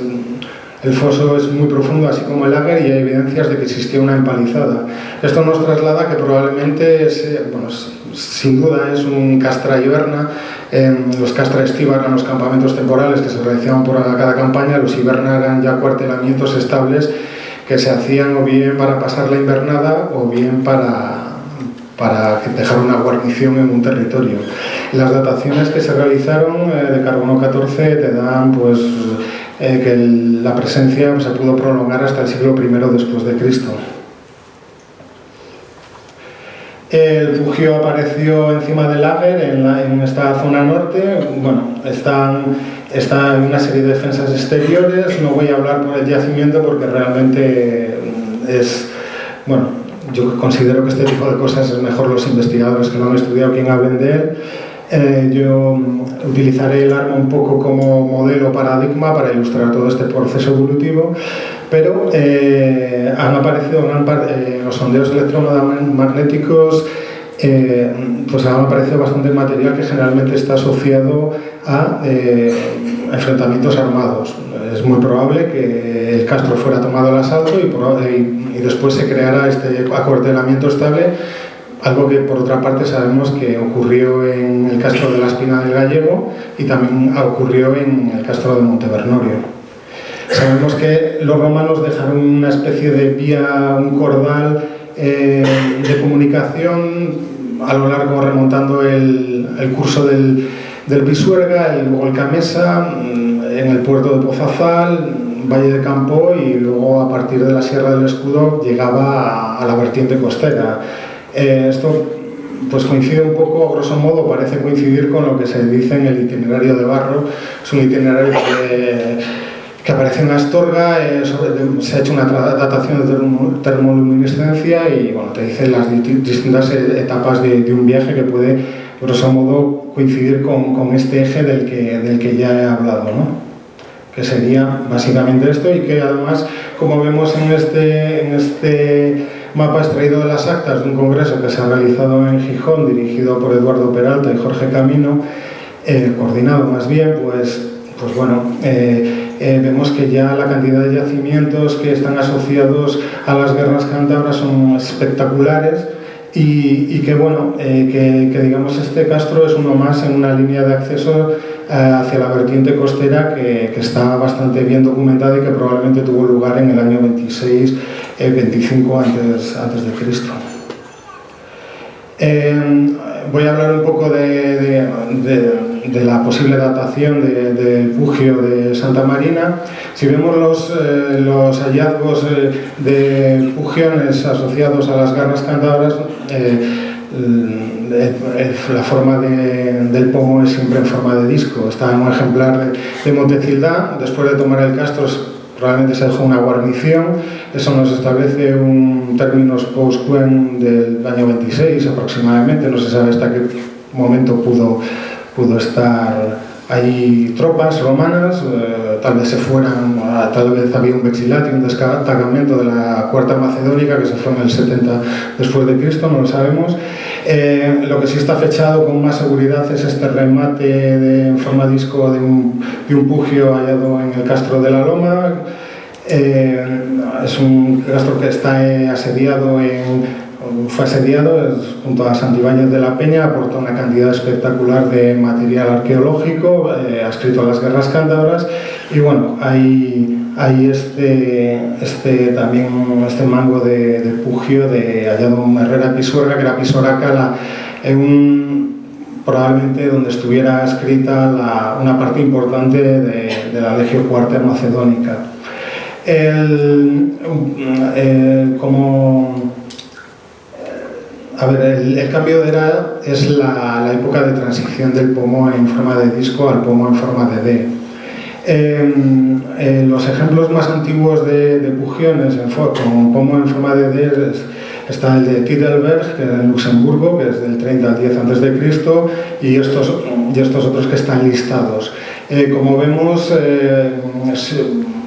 muy profundo, así como el áger, y hay evidencias de que existía una empalizada. Esto nos traslada que probablemente sin duda es un castrayoerna los castra estiva eran los campamentos temporales que se realizaban por cada campaña, los hiberna eran ya cuartelamientos estables que se hacían o bien para pasar la invernada o bien para dejar una guarnición en un territorio. Las dataciones que se realizaron de carbono 14 te dan pues, que la presencia se pudo prolongar hasta el siglo I después de Cristo. El pugio apareció encima del Lager en esta zona norte. Bueno, está en una serie de defensas exteriores. No voy a hablar por el yacimiento porque realmente es... Bueno, yo considero que este tipo de cosas es mejor los investigadores que lo han estudiado quien hablen de él. Yo utilizaré el arma un poco como modelo paradigma para ilustrar todo este proceso evolutivo, pero han aparecido los sondeos electromagnéticos, pues han aparecido bastante material que generalmente está asociado a enfrentamientos armados. Es muy probable que el castro fuera tomado al asalto y después se creara este acuartelamiento estable, algo que por otra parte sabemos que ocurrió en el castro de la Espina del Gallego y también ocurrió en el castro de Montevernorio. Sabemos que los romanos dejaron una especie de vía, un cordal de comunicación a lo largo, remontando el curso del Pisuerga, luego el Camesa, en el puerto de Pozazal, Valle de Campo, y luego a partir de la Sierra del Escudo llegaba a la vertiente costera. Esto pues coincide un poco, a grosso modo, parece coincidir con lo que se dice en el itinerario de Barro. Es un itinerario que aparece en Astorga, se ha hecho una datación de termoluminiscencia y bueno, te dice las distintas etapas de un viaje que puede, grosso modo, coincidir con este eje del que ya he hablado, ¿no? Que sería básicamente esto, y que además, como vemos en este mapa extraído de las actas de un congreso que se ha realizado en Gijón, dirigido por Eduardo Peralta y Jorge Camino, coordinado más bien, pues bueno, vemos que ya la cantidad de yacimientos que están asociados a las guerras cántabras son espectaculares, y que bueno, que digamos este castro es uno más en una línea de acceso hacia la vertiente costera que está bastante bien documentada y que probablemente tuvo lugar en el año 26-25 antes de Cristo. Voy a hablar un poco de la posible datación del pugio de Santa Marina. Si vemos los hallazgos de pugiones asociados a las guerras cántabras, la forma del pomo es siempre en forma de disco. Está en un ejemplar de Montecildá. Después de tomar el castro, probablemente se dejó una guarnición. Eso nos establece un términos post-Quen del año 26 aproximadamente. No se sabe hasta qué momento pudo estar allí tropas romanas. Tal vez se fueran, tal vez había un vexilati, un destacamento de la Cuarta Macedónica que se fue en el 70 después de Cristo, no lo sabemos. Lo que sí está fechado con más seguridad es este remate en forma disco de un pugio hallado en el castro de la Loma. Es un castro que está fue asediado junto a Santibáñez de la Peña, aporta una cantidad espectacular de material arqueológico adscrito a las guerras cántabras, y bueno, hay también este mango de pugio hallado en Herrera Pisuerga, que era Pisoraca, probablemente donde estuviera escrita una parte importante de la Legio Cuarta Macedónica. El cambio de era es la época de transición del pomo en forma de disco al pomo en forma de D. Los ejemplos más antiguos de pugiones con pomo en forma de D está el de Titelberg, que es en Luxemburgo, que es del 30 al 10 a.C., y estos otros que están listados. Como vemos,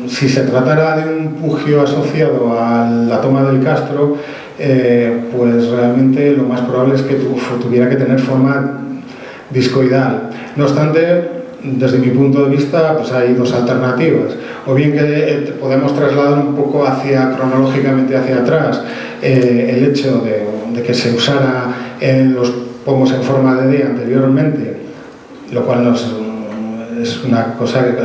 si se tratara de un pugio asociado a la toma del castro, pues realmente lo más probable es que tuviera que tener forma discoidal. No obstante, desde mi punto de vista, pues hay dos alternativas. O bien que podemos trasladar un poco cronológicamente hacia atrás el hecho de que se usara en los pomos en forma de D anteriormente, lo cual es una cosa que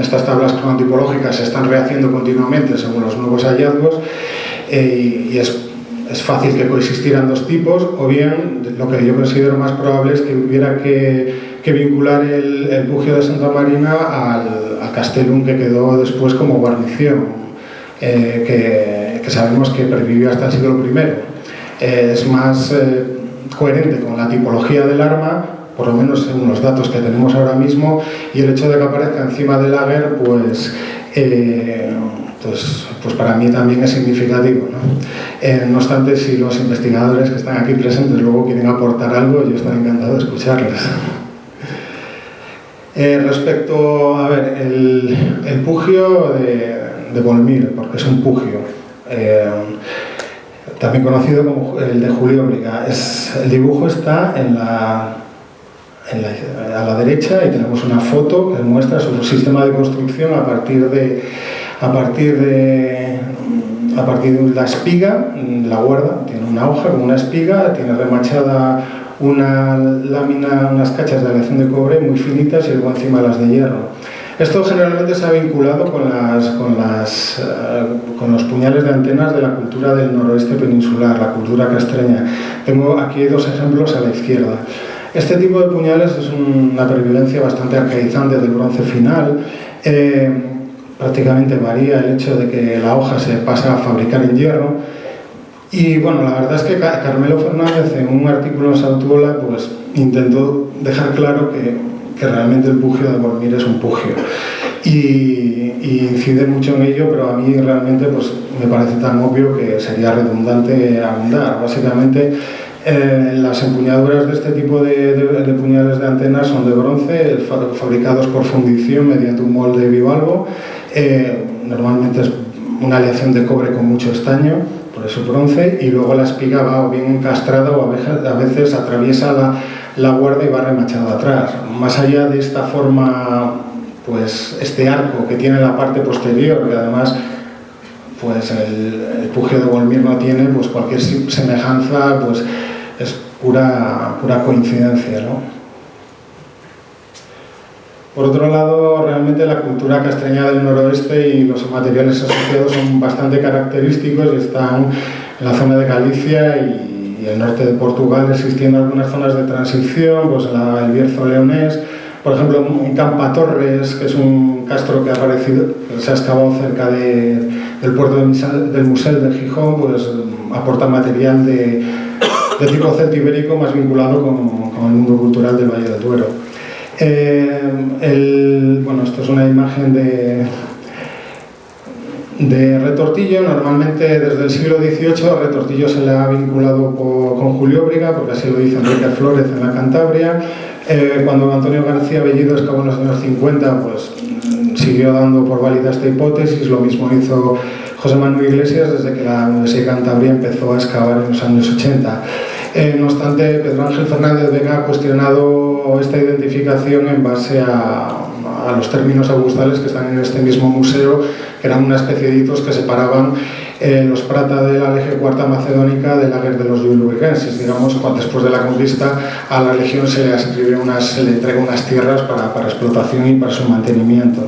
estas tablas cronotipológicas se están rehaciendo continuamente según los nuevos hallazgos, y es fácil que coexistieran dos tipos, o bien lo que yo considero más probable es que hubiera que vincular el Pugio de Santa Marina al Castellum que quedó después como guarnición, que sabemos que pervivió hasta el siglo I. Es más coherente con la tipología del arma, por lo menos según los datos que tenemos ahora mismo, y el hecho de que aparezca encima del Lager, pues para mí también es significativo, ¿no? No obstante, si los investigadores que están aquí presentes luego quieren aportar algo, yo estaré encantado de escucharles. Respecto, a ver, el Pugio de Volmir, porque es un pugio, también conocido como el de Julióbriga. El dibujo está a la derecha, y tenemos una foto que muestra su sistema de construcción a partir de la espiga. La guarda tiene una hoja con una espiga, tiene remachada una lámina, unas cachas de aleación de cobre muy finitas y luego encima las de hierro. Esto generalmente se ha vinculado con los puñales de antenas de la cultura del noroeste peninsular, la cultura castreña. Tengo aquí dos ejemplos a la izquierda. Este tipo de puñales es una pervivencia bastante arcaizante del bronce final. Prácticamente varía el hecho de que la hoja se pasa a fabricar en hierro. Y bueno, la verdad es que Carmelo Fernández, en un artículo en Sautuola, pues intentó dejar claro que realmente el Pugio de Volmir es un pugio. Y incide mucho en ello, pero a mí realmente pues, me parece tan obvio que sería redundante abundar. Básicamente, las empuñaduras de este tipo de puñales de antenas son de bronce, fabricados por fundición mediante un molde bivalvo. Normalmente es una aleación de cobre con mucho estaño, por eso bronce, y luego la espiga va o bien encastrada o a veces atraviesa la guarda y va remachada atrás. Más allá de esta forma, pues este arco que tiene la parte posterior, que además pues el Pugio de Volmir no tiene, pues cualquier semejanza pues es pura coincidencia, ¿no? Por otro lado, realmente la cultura castreña del noroeste y los materiales asociados son bastante característicos y están en la zona de Galicia y el norte de Portugal, existiendo algunas zonas de transición, pues el Bierzo leonés. Por ejemplo, en Campatorres, que es un castro que se ha excavado cerca del puerto del Musel de Gijón, pues aporta material de tipo celtibérico más vinculado con el mundo cultural del Valle del Duero. Bueno, esto es una imagen de Retortillo. Normalmente desde el siglo XVIII a Retortillo se le ha vinculado con Julióbriga, porque así lo dice Enrique Flórez en la Cantabria. Cuando Antonio García Bellido excavó en los años 50, pues siguió dando por válida esta hipótesis. Lo mismo hizo José Manuel Iglesias desde que la Universidad de Cantabria empezó a excavar en los años 80. No obstante, Pedro Ángel Fernández Vega ha cuestionado esta identificación en base a los términos augustales que están en este mismo museo, que eran una especie de hitos que separaban los prata de la Legión Cuarta Macedónica del Lager de los Iuliurgenses. Digamos, después de la conquista a la Legión se le entrega unas tierras para explotación y para su mantenimiento.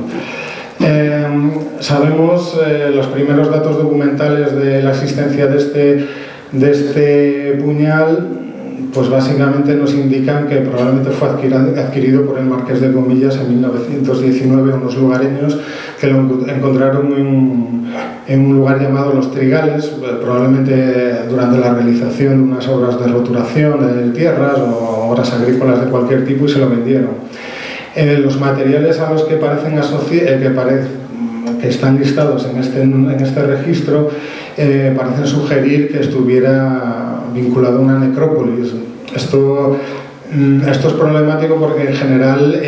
Sabemos los primeros datos documentales de la existencia de este puñal, pues básicamente nos indican que probablemente fue adquirido por el Marqués de Comillas en 1919, unos lugareños que lo encontraron en un lugar llamado Los Trigales, probablemente durante la realización de unas obras de roturación de tierras o obras agrícolas de cualquier tipo, y se lo vendieron. Los materiales a los que parecen que están listados en este registro parecen sugerir que estuviera vinculado a una necrópolis. Esto es problemático porque en general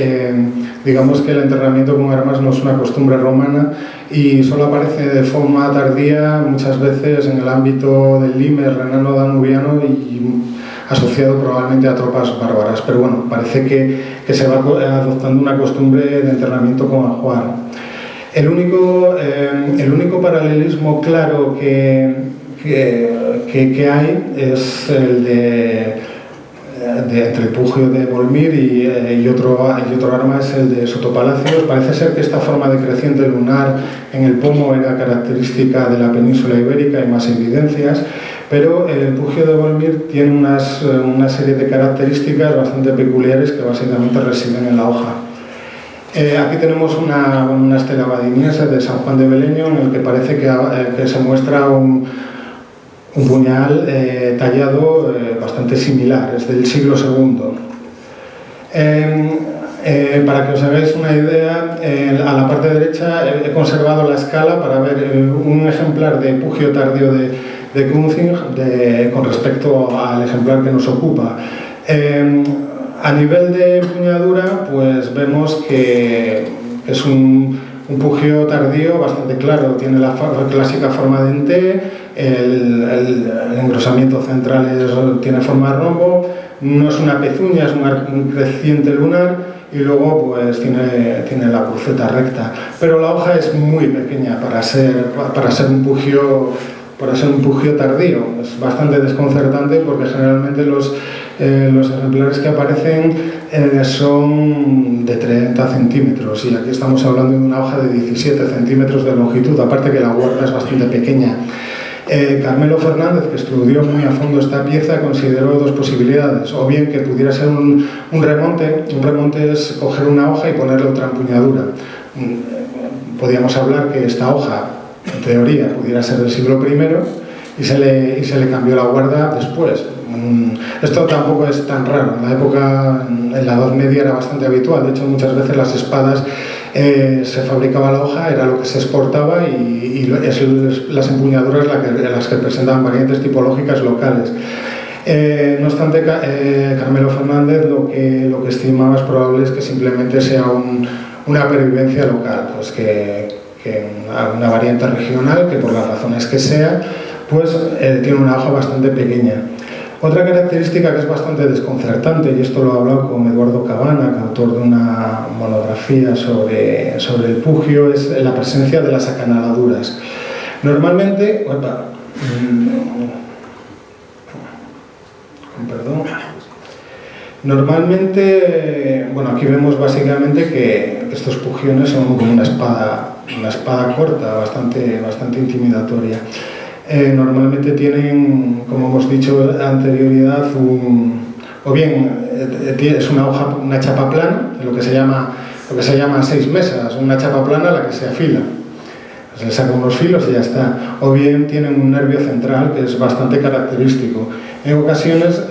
digamos que el enterramiento con armas no es una costumbre romana y solo aparece de forma tardía, muchas veces en el ámbito del limes renano danubiano y asociado probablemente a tropas bárbaras, pero bueno, parece que se va adoptando una costumbre de enterramiento con ajuar. El único paralelismo claro que hay es el de entre el pugio de Volmir y otro arma es el de Sotopalacios. Parece ser que esta forma decreciente lunar en el pomo era característica de la península ibérica, hay más evidencias, pero el pugio de Volmir tiene una serie de características bastante peculiares que básicamente residen en la hoja. Aquí tenemos una estela badiniense de San Juan de Beleño en el que parece que se muestra un puñal tallado bastante similar, es del siglo II. Para que os hagáis una idea, a la parte derecha he conservado la escala para ver un ejemplar de pugio tardío de Kunzing con respecto al ejemplar que nos ocupa. A nivel de empuñadura, pues vemos que es un pugio tardío bastante claro, tiene la clásica forma de T, el engrosamiento central tiene forma de rombo, no es una pezuña, es un creciente lunar y luego pues tiene la cruceta recta. Pero la hoja es muy pequeña para ser un pugio tardío. Es bastante desconcertante porque generalmente los ejemplares que aparecen son de 30 centímetros y aquí estamos hablando de una hoja de 17 centímetros de longitud, aparte que la guarda es bastante pequeña. Carmelo Fernández, que estudió muy a fondo esta pieza, consideró dos posibilidades, o bien que pudiera ser un remonte. Un remonte es coger una hoja y ponerle otra empuñadura. Podríamos hablar que esta hoja, en teoría, pudiera ser del siglo I y se le cambió la guarda después. Esto tampoco es tan raro, en la época, en la Edad Media era bastante habitual, de hecho muchas veces las espadas se fabricaba la hoja, era lo que se exportaba y las empuñaduras las que presentan variantes tipológicas locales. No obstante, Carmelo Fernández lo que estimaba es probable es que simplemente sea una pervivencia local, pues que una variante regional que por las razones que sea, pues tiene una hoja bastante pequeña. Otra característica que es bastante desconcertante, y esto lo he hablado con Eduardo Cabana, autor de una monografía sobre el pugio, es la presencia de las acanaladuras. Normalmente, bueno, aquí vemos básicamente que estos pugiones son como una espada corta, bastante intimidatoria. Normalmente tienen, como hemos dicho anterioridad, o bien es una chapa plana, lo que se llama 6 mesas, una chapa plana a la que se afila. Se le sacan unos filos y ya está. O bien tienen un nervio central que es bastante característico. En ocasiones,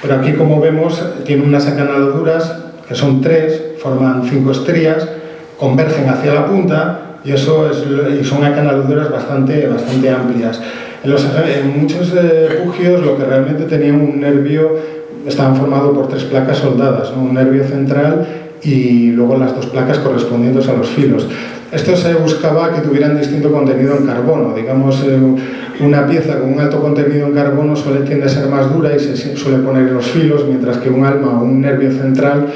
pero aquí como vemos, tiene unas acanaladuras que son 3, forman 5 estrías, convergen hacia la punta. Y son acanaladuras bastante amplias. En muchos pugios lo que realmente tenían un nervio, estaban formados por 3 placas soldadas, ¿no? Un nervio central y luego las 2 placas correspondientes a los filos. Esto se buscaba que tuvieran distinto contenido en carbono. Digamos, una pieza con un alto contenido en carbono tiende a ser más dura y se suele poner en los filos, mientras que un alma o un nervio central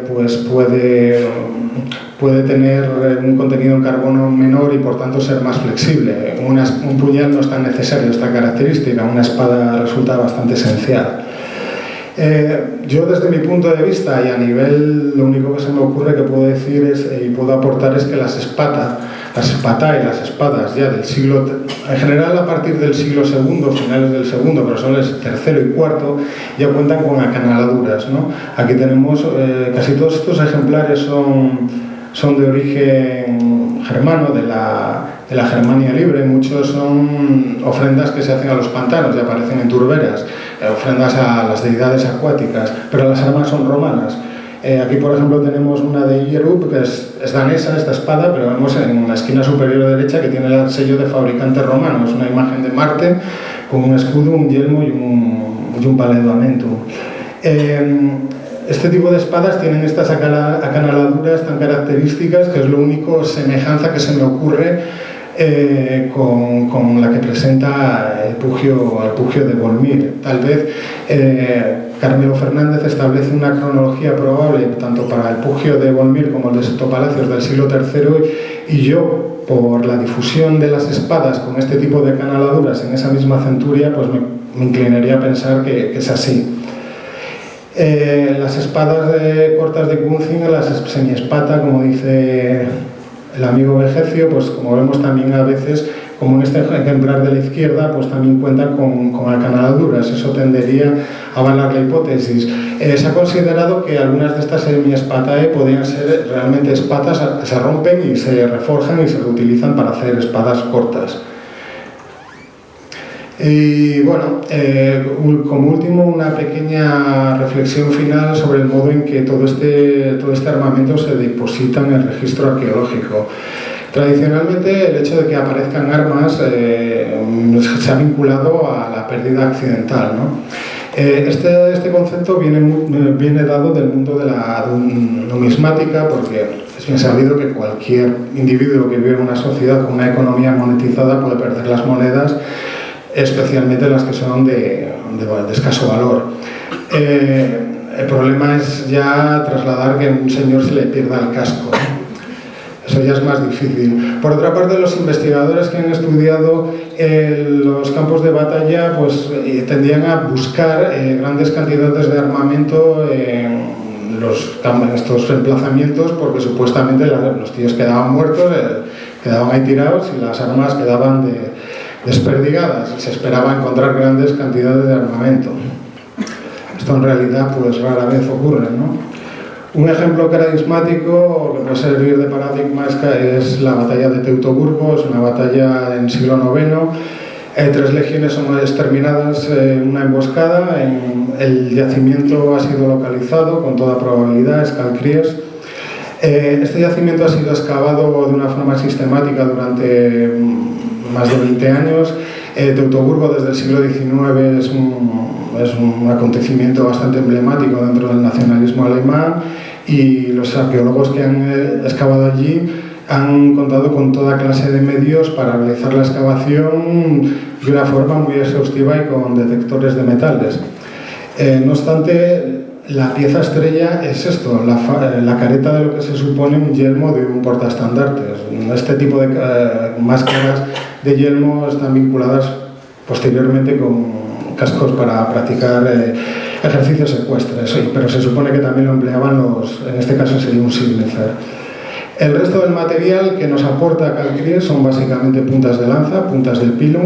pues puede tener un contenido en carbono menor y por tanto ser más flexible. Un puñal no es tan necesario esta característica, una espada resulta bastante esencial. Yo desde mi punto de vista y a nivel, lo único que se me ocurre que puedo decir y puedo aportar es que las espatae, las espadas ya del siglo, en general a partir del siglo II, finales del segundo, pero son el tercero y cuarto, ya cuentan con acanaladuras, ¿no? Aquí tenemos, casi todos estos ejemplares son de origen germano, de la Germania libre. Muchos son ofrendas que se hacen a los pantanos y aparecen en turberas, ofrendas a las deidades acuáticas, pero las armas son romanas. Aquí, por ejemplo, tenemos una de Illerup, que es danesa, esta espada, pero vemos en la esquina superior derecha que tiene el sello de fabricante romano. Es una imagen de Marte con un escudo, un yelmo y un paleoamentum. Este tipo de espadas tienen estas acanaladuras tan características que es lo único semejanza que se me ocurre con la que presenta el pugio de Volmir. Tal vez Carmelo Fernández establece una cronología probable tanto para el pugio de Volmir como el de Sotopalacios del siglo III y yo, por la difusión de las espadas con este tipo de acanaladuras en esa misma centuria, pues me inclinaría a pensar que es así. Las espadas cortas de Kunzing, las semiespata, como dice el amigo Vegecio, pues como vemos también a veces, como en este ejemplar de la izquierda, pues también cuentan con acanaladuras. Eso tendería a avalar la hipótesis. Se ha considerado que algunas de estas semiespatae podrían ser realmente espadas que se rompen y se reforjan y se reutilizan para hacer espadas cortas. Y bueno, como último, una pequeña reflexión final sobre el modo en que todo este armamento se deposita en el registro arqueológico. Tradicionalmente, el hecho de que aparezcan armas se ha vinculado a la pérdida accidental, ¿no? Este concepto viene dado del mundo de la numismática, porque es bien sabido que cualquier individuo que vive en una sociedad con una economía monetizada puede perder las monedas, especialmente las que son de escaso valor. El problema es ya trasladar que a un señor se le pierda el casco, ¿no? Eso ya es más difícil. Por otra parte, los investigadores que han estudiado los campos de batalla pues, tendían a buscar grandes cantidades de armamento en estos emplazamientos, porque supuestamente los tíos quedaban muertos, quedaban ahí tirados y las armas quedaban desperdigadas, y se esperaba encontrar grandes cantidades de armamento. Esto en realidad pues rara vez ocurre, ¿no? Un ejemplo carismático que puede servir de paradigma es la batalla de Teutoburgo. Es una batalla en siglo IX. 3 legiones son exterminadas en una emboscada. El yacimiento ha sido localizado con toda probabilidad, es Calcries. Este yacimiento ha sido excavado de una forma sistemática durante más de 20 años. Teutoburgo desde el siglo XIX es un acontecimiento bastante emblemático dentro del nacionalismo alemán, y los arqueólogos que han excavado allí han contado con toda clase de medios para realizar la excavación de una forma muy exhaustiva y con detectores de metales. No obstante, la pieza estrella es esto, la careta de lo que se supone un yelmo de un portaestandartes. Este tipo de máscaras de yelmo están vinculadas posteriormente con cascos para practicar ejercicios ecuestres, pero se supone que también lo empleaban en este caso sería un signifer. El resto del material que nos aporta Calcries son básicamente puntas de lanza, puntas de pila,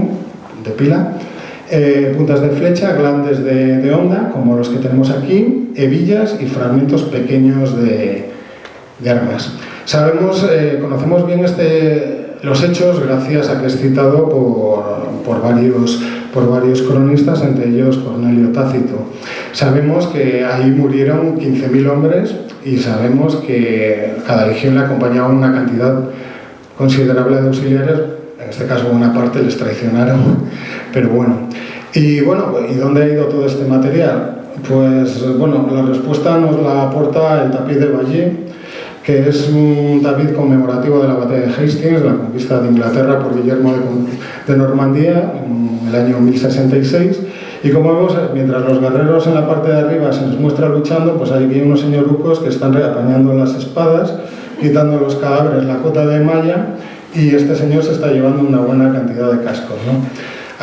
puntas de flecha, glandes de honda, como los que tenemos aquí, hebillas y fragmentos pequeños de armas. Conocemos bien los hechos gracias a que es citado por varios cronistas, entre ellos Cornelio Tácito. Sabemos que ahí murieron 15.000 hombres y sabemos que cada legión le acompañaba una cantidad considerable de auxiliares. En este caso, una parte les traicionaron, pero bueno. ¿Y dónde ha ido todo este material? Pues bueno, la respuesta nos la aporta el tapiz de Bayeux, que es un tapiz conmemorativo de la batalla de Hastings, la conquista de Inglaterra por Guillermo de Normandía en el año 1066. Y como vemos, mientras los guerreros en la parte de arriba se les muestra luchando, pues ahí vienen unos señorucos que están reapañando las espadas, quitando los cadáveres, la cota de malla, y este señor se está llevando una buena cantidad de cascos, ¿no?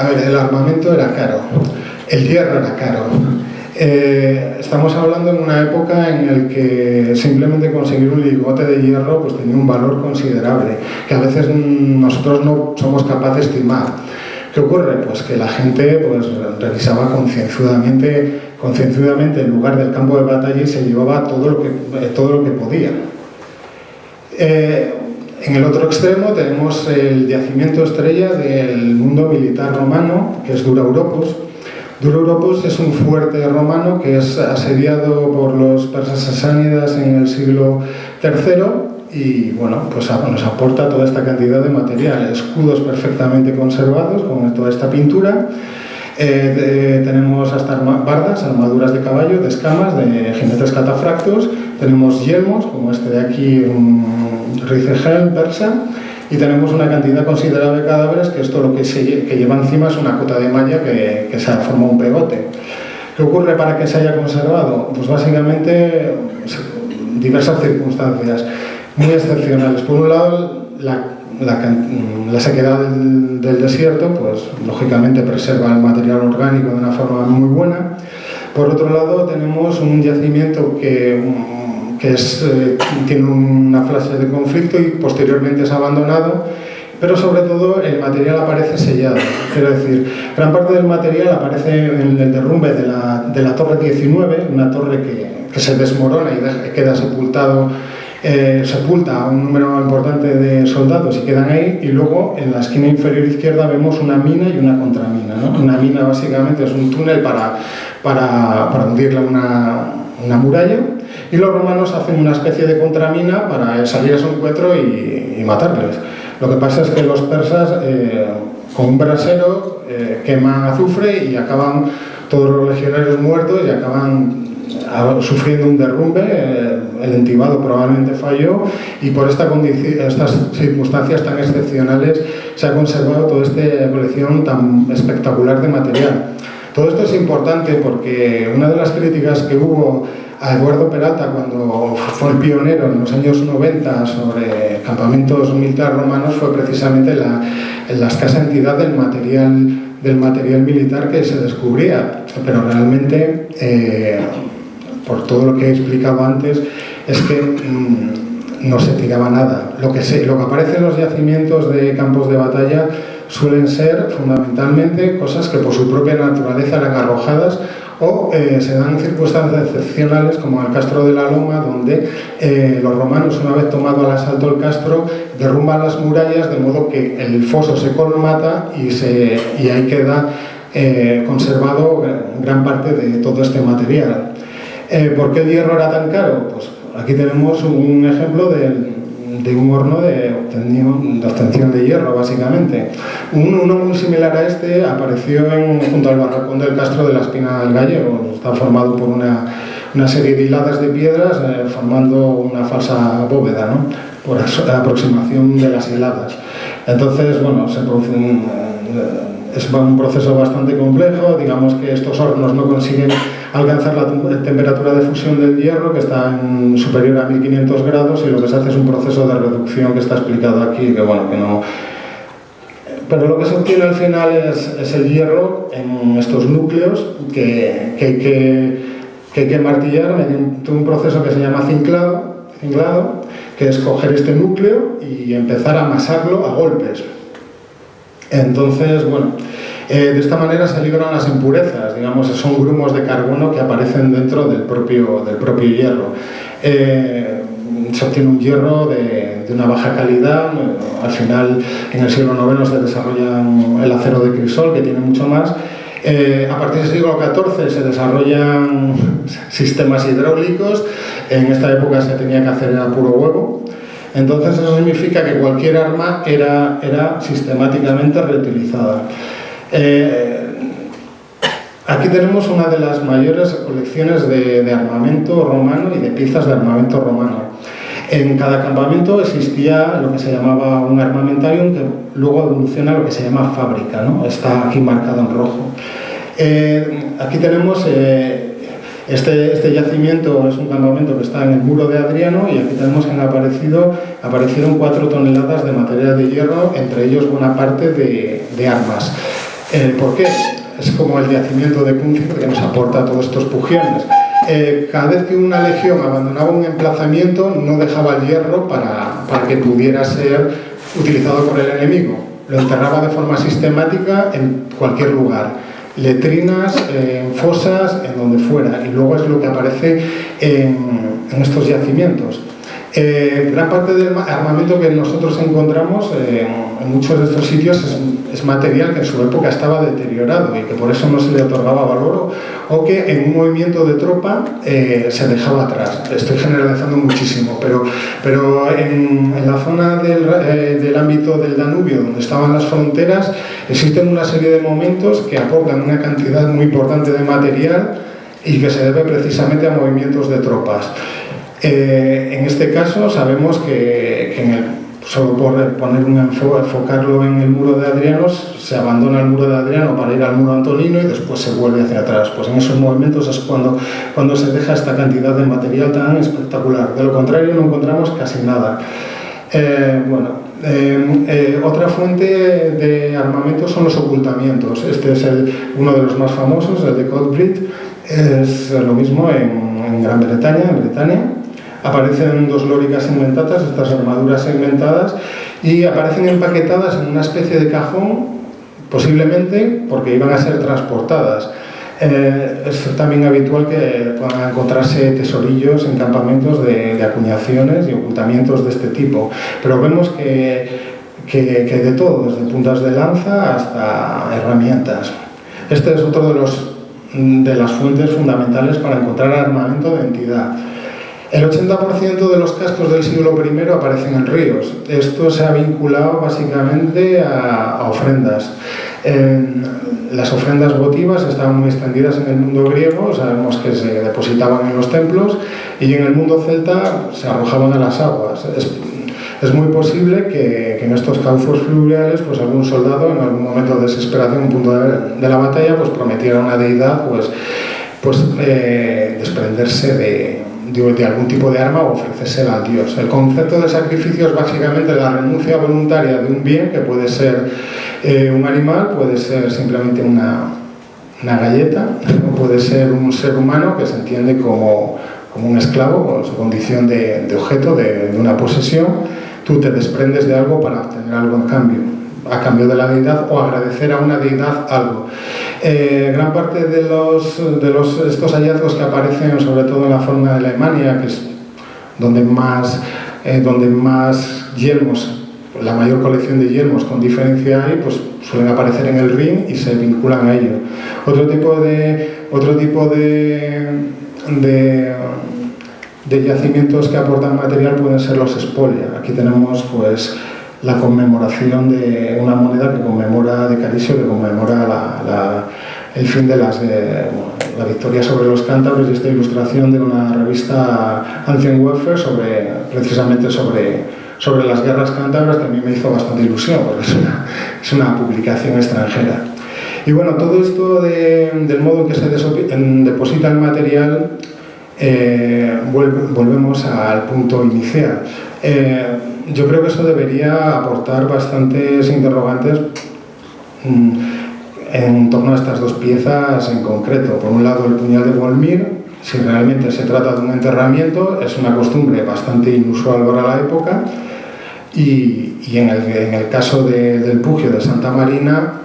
A ver, el armamento era caro, el hierro era caro. Estamos hablando en una época en la que simplemente conseguir un lingote de hierro pues tenía un valor considerable, que a veces nosotros no somos capaces de estimar. ¿Qué ocurre? Pues que la gente pues, revisaba concienzudamente el lugar del campo de batalla y se llevaba todo lo que podía. En el otro extremo tenemos el yacimiento estrella del mundo militar romano, que es Dura Europos. Dura Europos es un fuerte romano que es asediado por los persas sasánidas en el siglo III y bueno, pues nos aporta toda esta cantidad de material, escudos perfectamente conservados con toda esta pintura. Tenemos hasta bardas, armaduras de caballo, de escamas, de jinetes catafractos, tenemos yelmos como este de aquí, un Rizehelm persa, y tenemos una cantidad considerable de cadáveres que esto lo que lleva encima es una cota de malla que se forma un pegote. ¿Qué ocurre para que se haya conservado? Pues básicamente diversas circunstancias muy excepcionales. Por un lado, la sequedad del desierto, pues lógicamente preserva el material orgánico de una forma muy buena. Por otro lado, tenemos un yacimiento que tiene una fase de conflicto y posteriormente es abandonado, pero sobre todo el material aparece sellado. Quiero decir, gran parte del material aparece en el derrumbe de la Torre 19, una torre que se desmorona y queda sepulta a un número importante de soldados y quedan ahí, y luego en la esquina inferior izquierda vemos una mina y una contramina, ¿no? Una mina básicamente es un túnel para hundirle una muralla, y los romanos hacen una especie de contramina para salir a su encuentro y matarles. Lo que pasa es que los persas con un brasero queman azufre y acaban todos los legionarios muertos y acaban sufriendo un derrumbe. El entibado probablemente falló, y por estas circunstancias tan excepcionales se ha conservado toda esta colección tan espectacular de material. Todo esto es importante porque una de las críticas que hubo a Eduardo Peralta cuando fue el pionero en los años 90 sobre campamentos militares romanos fue precisamente la escasa entidad del material militar que se descubría, pero realmente por todo lo que he explicado antes es que no se tiraba nada. Lo que aparece en los yacimientos de campos de batalla suelen ser fundamentalmente cosas que por su propia naturaleza eran arrojadas, o se dan circunstancias excepcionales como el Castro de la Loma, donde los romanos, una vez tomado al asalto el castro, derrumban las murallas de modo que el foso se colmata y ahí queda conservado gran parte de todo este material. ¿Por qué el hierro era tan caro? Pues aquí tenemos un ejemplo de un horno de obtención de hierro, básicamente. Uno muy similar a este apareció junto al barracón del Castro de la Espina del Gallego. Está formado por una serie de hiladas de piedras formando una falsa bóveda, ¿no? Por aproximación de las hiladas. Entonces, bueno, se produce es un proceso bastante complejo. Digamos que estos hornos no consiguen alcanzar la temperatura de fusión del hierro, que está superior a 1500 grados, y lo que se hace es un proceso de reducción que está explicado aquí, que bueno, que no... Pero lo que se obtiene al final es el hierro en estos núcleos que hay que martillar mediante un proceso que se llama cinglado, que es coger este núcleo y empezar a amasarlo a golpes. Entonces, bueno, de esta manera se libran las impurezas, digamos, son grumos de carbono que aparecen dentro del propio hierro. Se obtiene un hierro de una baja calidad. Al final, en el siglo IX se desarrolla el acero de crisol, que tiene mucho más. A partir del siglo XIV se desarrollan sistemas hidráulicos. En esta época se tenía que hacer a puro huevo. Entonces eso significa que cualquier arma era sistemáticamente reutilizada. Aquí tenemos una de las mayores colecciones de armamento romano y de piezas de armamento romano. En cada campamento existía lo que se llamaba un armamentarium, que luego evoluciona a lo que se llama fábrica, ¿no? Está aquí marcado en rojo. Aquí tenemos este yacimiento, es un campamento que está en el muro de Adriano, y aquí tenemos que aparecieron 4 toneladas de material de hierro, entre ellos buena parte de armas. ¿Por qué? Es como el yacimiento de Cúncino, que nos aporta todos estos pugiones. Cada vez que una legión abandonaba un emplazamiento, no dejaba el hierro para que pudiera ser utilizado por el enemigo. Lo enterraba de forma sistemática en cualquier lugar. Letrinas, en fosas, en donde fuera, y luego es lo que aparece en estos yacimientos. Gran parte del armamento que nosotros encontramos en muchos de estos sitios es material que en su época estaba deteriorado y que por eso no se le otorgaba valor, o que en un movimiento de tropa se dejaba atrás. Estoy generalizando muchísimo, pero en la zona del ámbito del Danubio, donde estaban las fronteras, existen una serie de momentos que aportan una cantidad muy importante de material y que se debe precisamente a movimientos de tropas. En este caso sabemos que solo por enfocarlo en el muro de Adriano, se abandona el muro de Adriano para ir al muro Antonino y después se vuelve hacia atrás. Pues en esos momentos es cuando se deja esta cantidad de material tan espectacular. De lo contrario no encontramos casi nada. Bueno, Otra fuente de armamento son los ocultamientos. Este es uno de los más famosos, el de Coatbridge. Es lo mismo en Gran Bretaña, en Bretaña. Aparecen dos lóricas segmentadas, estas armaduras segmentadas, y aparecen empaquetadas en una especie de cajón, posiblemente porque iban a ser transportadas. Es también habitual que puedan encontrarse tesorillos en campamentos de acuñaciones y ocultamientos de este tipo, pero vemos que de todo, desde puntas de lanza hasta herramientas. Este es otro de las fuentes fundamentales para encontrar armamento de entidad. El 80% de los cascos del siglo I aparecen en ríos. Esto se ha vinculado básicamente a ofrendas. Las ofrendas votivas estaban muy extendidas en el mundo griego, sabemos que se depositaban en los templos, y en el mundo celta se arrojaban a las aguas. Es muy posible que en estos cauces fluviales pues algún soldado en algún momento de desesperación, un punto de la batalla, pues prometiera a una deidad desprenderse de algún tipo de arma o ofrecérsela al dios. El concepto de sacrificio es básicamente la renuncia voluntaria de un bien, que puede ser un animal, puede ser simplemente una galleta, o puede ser un ser humano que se entiende como un esclavo, o su condición de objeto de una posesión. Tú te desprendes de algo para obtener algo a cambio de la deidad, o agradecer a una deidad algo. Gran parte de estos hallazgos que aparecen sobre todo en la fauna de Alemania, que es donde más yelmos, la mayor colección de yelmos con diferencia hay, pues suelen aparecer en el Rin y se vinculan a ello. Otro tipo de yacimientos que aportan material pueden ser los spolia. Aquí tenemos pues la conmemoración de una moneda que conmemora de Carisio, que conmemora el fin de la victoria sobre los cántabros, y esta ilustración de una revista Ancient Warfare precisamente sobre las guerras cántabras, que a mí me hizo bastante ilusión, porque es una publicación extranjera. Y bueno, todo esto del modo en que se deposita el material, volvemos al punto inicial. Yo creo que eso debería aportar bastantes interrogantes en torno a estas dos piezas en concreto. Por un lado, el puñal de Volmir, si realmente se trata de un enterramiento, es una costumbre bastante inusual para la época, y en el caso del pugio de Santa Marina,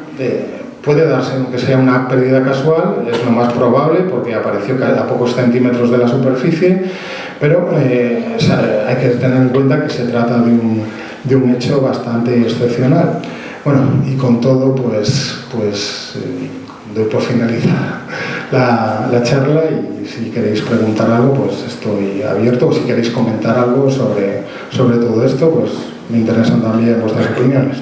puede darse, aunque sea una pérdida casual, es lo más probable porque apareció a pocos centímetros de la superficie, pero hay que tener en cuenta que se trata de un hecho bastante excepcional. Bueno, y con todo, pues doy por finalizada la charla, y si queréis preguntar algo, pues estoy abierto, o si queréis comentar algo sobre todo esto, pues me interesan también vuestras opiniones.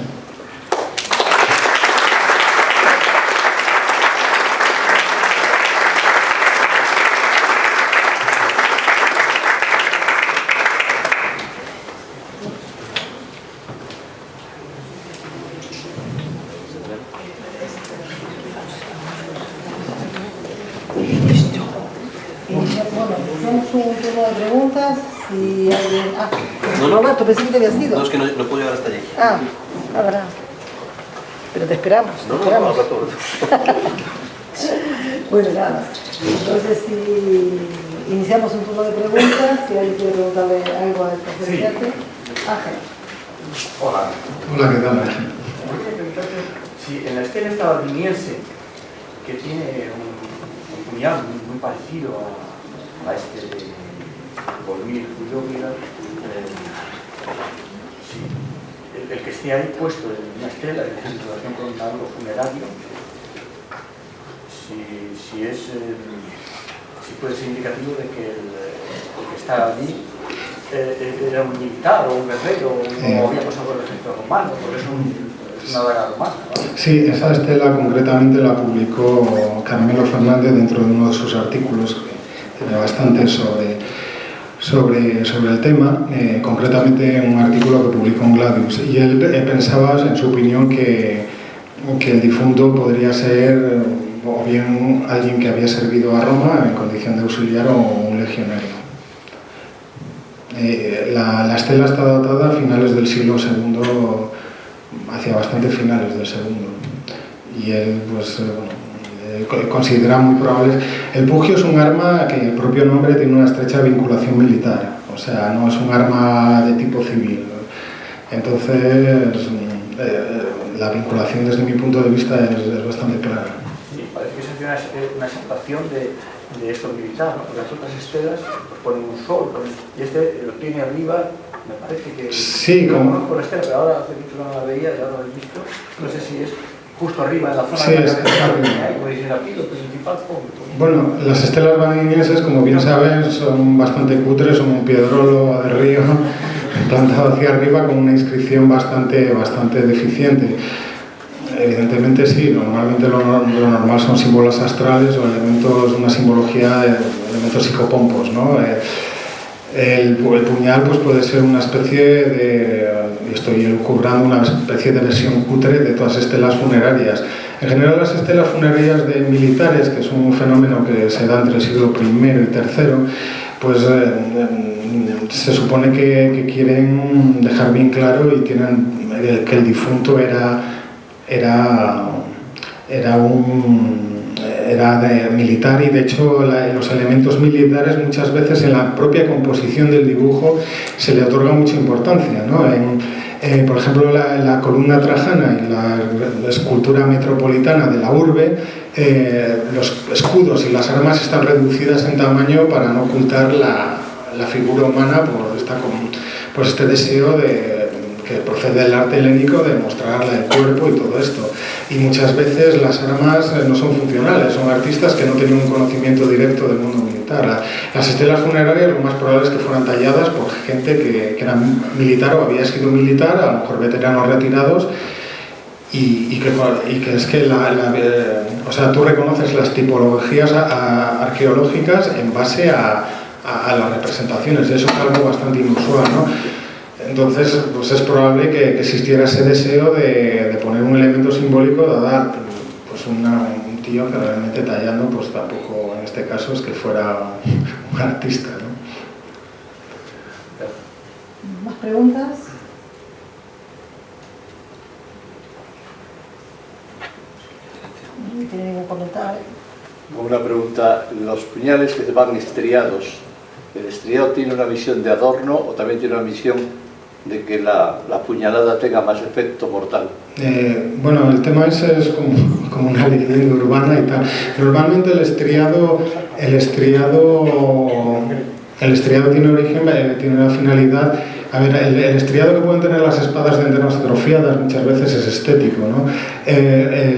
Roberto, pensé que te habías ido. No, es que no puedo llegar hasta allí. La verdad. Pero te esperamos. No, rato. Bueno, nada. Entonces, si iniciamos un turno de preguntas, si alguien quiere preguntarle algo a esta estudiante. Ángel. Hola. Hola, ¿qué tal? Si en la escena estaba ateniense, que tiene un puñal muy parecido a este de Volmir, el que esté ahí puesto en una estela en relación con algo funerario, si puede ser indicativo de que el que está allí era un militar o un guerrero, o había pasado por el ejército romano, porque es una daga romana, ¿vale? Sí, esa estela concretamente la publicó Carmelo Fernández dentro de uno de sus artículos, que tiene bastante sobre el tema, concretamente un artículo que publicó en Gladius, y él pensaba, en su opinión, que el difunto podría ser o bien alguien que había servido a Roma en condición de auxiliar o un legionario. La estela está datada a finales del siglo II, hacia bastante finales del segundo. Y él, pues, considera muy probable. El pugio es un arma que el propio nombre tiene una estrecha vinculación militar, o sea, no es un arma de tipo civil. Entonces, la vinculación desde mi punto de vista es bastante clara. Sí, parece que se hace una exaltación de esto militar, ¿no? Porque las otras estelas pues, ponen un sol, y este lo tiene arriba, me parece que... Sí, no como... conozco la estela, pero ahora hace mucho que no la veía y ahora lo he visto, no sé si es justo arriba en la zona sí, de la cabeza, como dicen aquí, lo principal, Bueno, las estelas baninienses, como bien saben, son bastante cutres, son un piedrolo de río plantado hacia arriba con una inscripción bastante deficiente. Evidentemente sí, normalmente lo normal son símbolos astrales o elementos, una simbología de elementos psicopompos, ¿no? El puñal pues puede ser una especie de, y estoy elucubrando, una especie de versión cutre de todas estelas funerarias. En general las estelas funerarias de militares, que es un fenómeno que se da entre el siglo I y III, pues se supone que quieren dejar bien claro y tienen que el difunto era militar, y de hecho los elementos militares muchas veces en la propia composición del dibujo se le otorga mucha importancia, ¿no? Por ejemplo, la columna trajana y la escultura metropolitana de la urbe, los escudos y las armas están reducidas en tamaño para no ocultar la figura humana por este deseo que procede del arte helénico de mostrar el cuerpo y todo esto. Y muchas veces las armas no son funcionales, son artistas que no tienen un conocimiento directo del mundo militar. Las estelas funerarias lo más probable es que fueran talladas por gente que era militar o había sido militar, a lo mejor veteranos retirados, y que es que o sea, tú reconoces las tipologías arqueológicas en base a las representaciones, y eso es algo bastante inusual, ¿no? Entonces, pues es probable que existiera ese deseo de poner un elemento simbólico, de dar pues un tío que realmente tallando, pues tampoco en este caso es que fuera un artista, ¿no? ¿Más preguntas? ¿No tiene ningún comentario? Una pregunta, los puñales que van estriados, ¿el estriado tiene una misión de adorno o también tiene una misión de que la puñalada tenga más efecto mortal? Bueno, el tema ese es como una leyenda urbana y tal. Normalmente el estriado tiene origen, tiene una finalidad. A ver, el estriado que pueden tener las espadas de enterras atrofiadas muchas veces es estético, ¿no?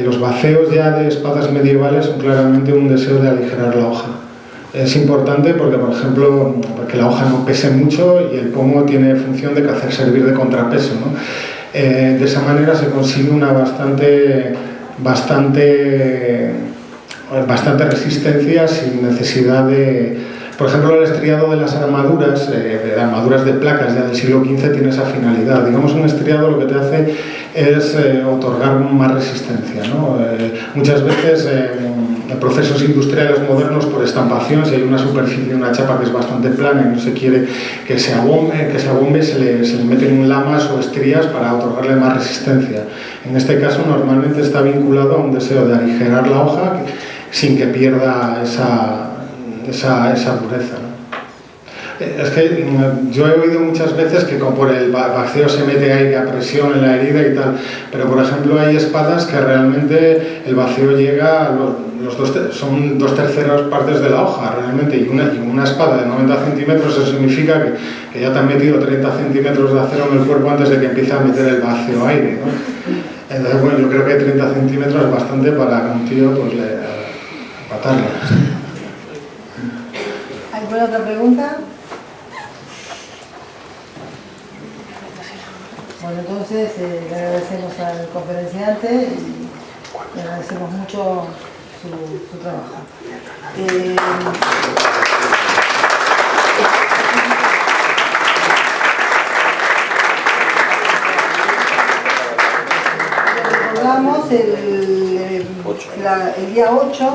Los vaceos ya de espadas medievales son claramente un deseo de aligerar la hoja. Es importante porque, por ejemplo, porque la hoja no pese mucho y el pomo tiene función de hacer servir de contrapeso, ¿no? De esa manera se consigue una bastante resistencia sin necesidad de... Por ejemplo, el estriado de las armaduras, de placas ya del siglo XV, tiene esa finalidad. Digamos, un estriado lo que te hace es otorgar más resistencia, ¿no? Muchas veces en procesos industriales modernos, por estampación, si hay una superficie, una chapa que es bastante plana y no se quiere que se abombe, se le meten lamas o estrías para otorgarle más resistencia. En este caso, normalmente está vinculado a un deseo de aligerar la hoja sin que pierda esa pureza, ¿no? Es que yo he oído muchas veces que como por el vacío se mete aire a presión en la herida y tal, pero por ejemplo hay espadas que realmente el vacío llega a son 2/3 partes de la hoja realmente, y una espada de 90 centímetros, eso significa que ya te han metido 30 centímetros de acero en el cuerpo antes de que empiece a meter el vacío aire, ¿no? Entonces, bueno, yo creo que 30 centímetros es bastante para que un tío pues matarle. ¿Alguna otra pregunta? Bueno, entonces le agradecemos al conferenciante y le agradecemos mucho su trabajo. Recordamos el día 8,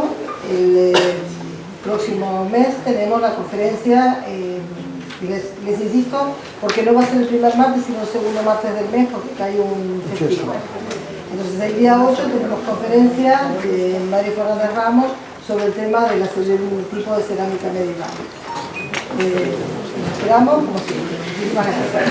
el próximo mes, tenemos la conferencia Les insisto, porque no va a ser el primer martes, sino el segundo martes del mes, porque hay un festival. Entonces el día 8 tenemos conferencia de Mario Fernández Ramos sobre el tema del tipo de cerámica medieval. Esperamos, como siempre. Muchísimas gracias.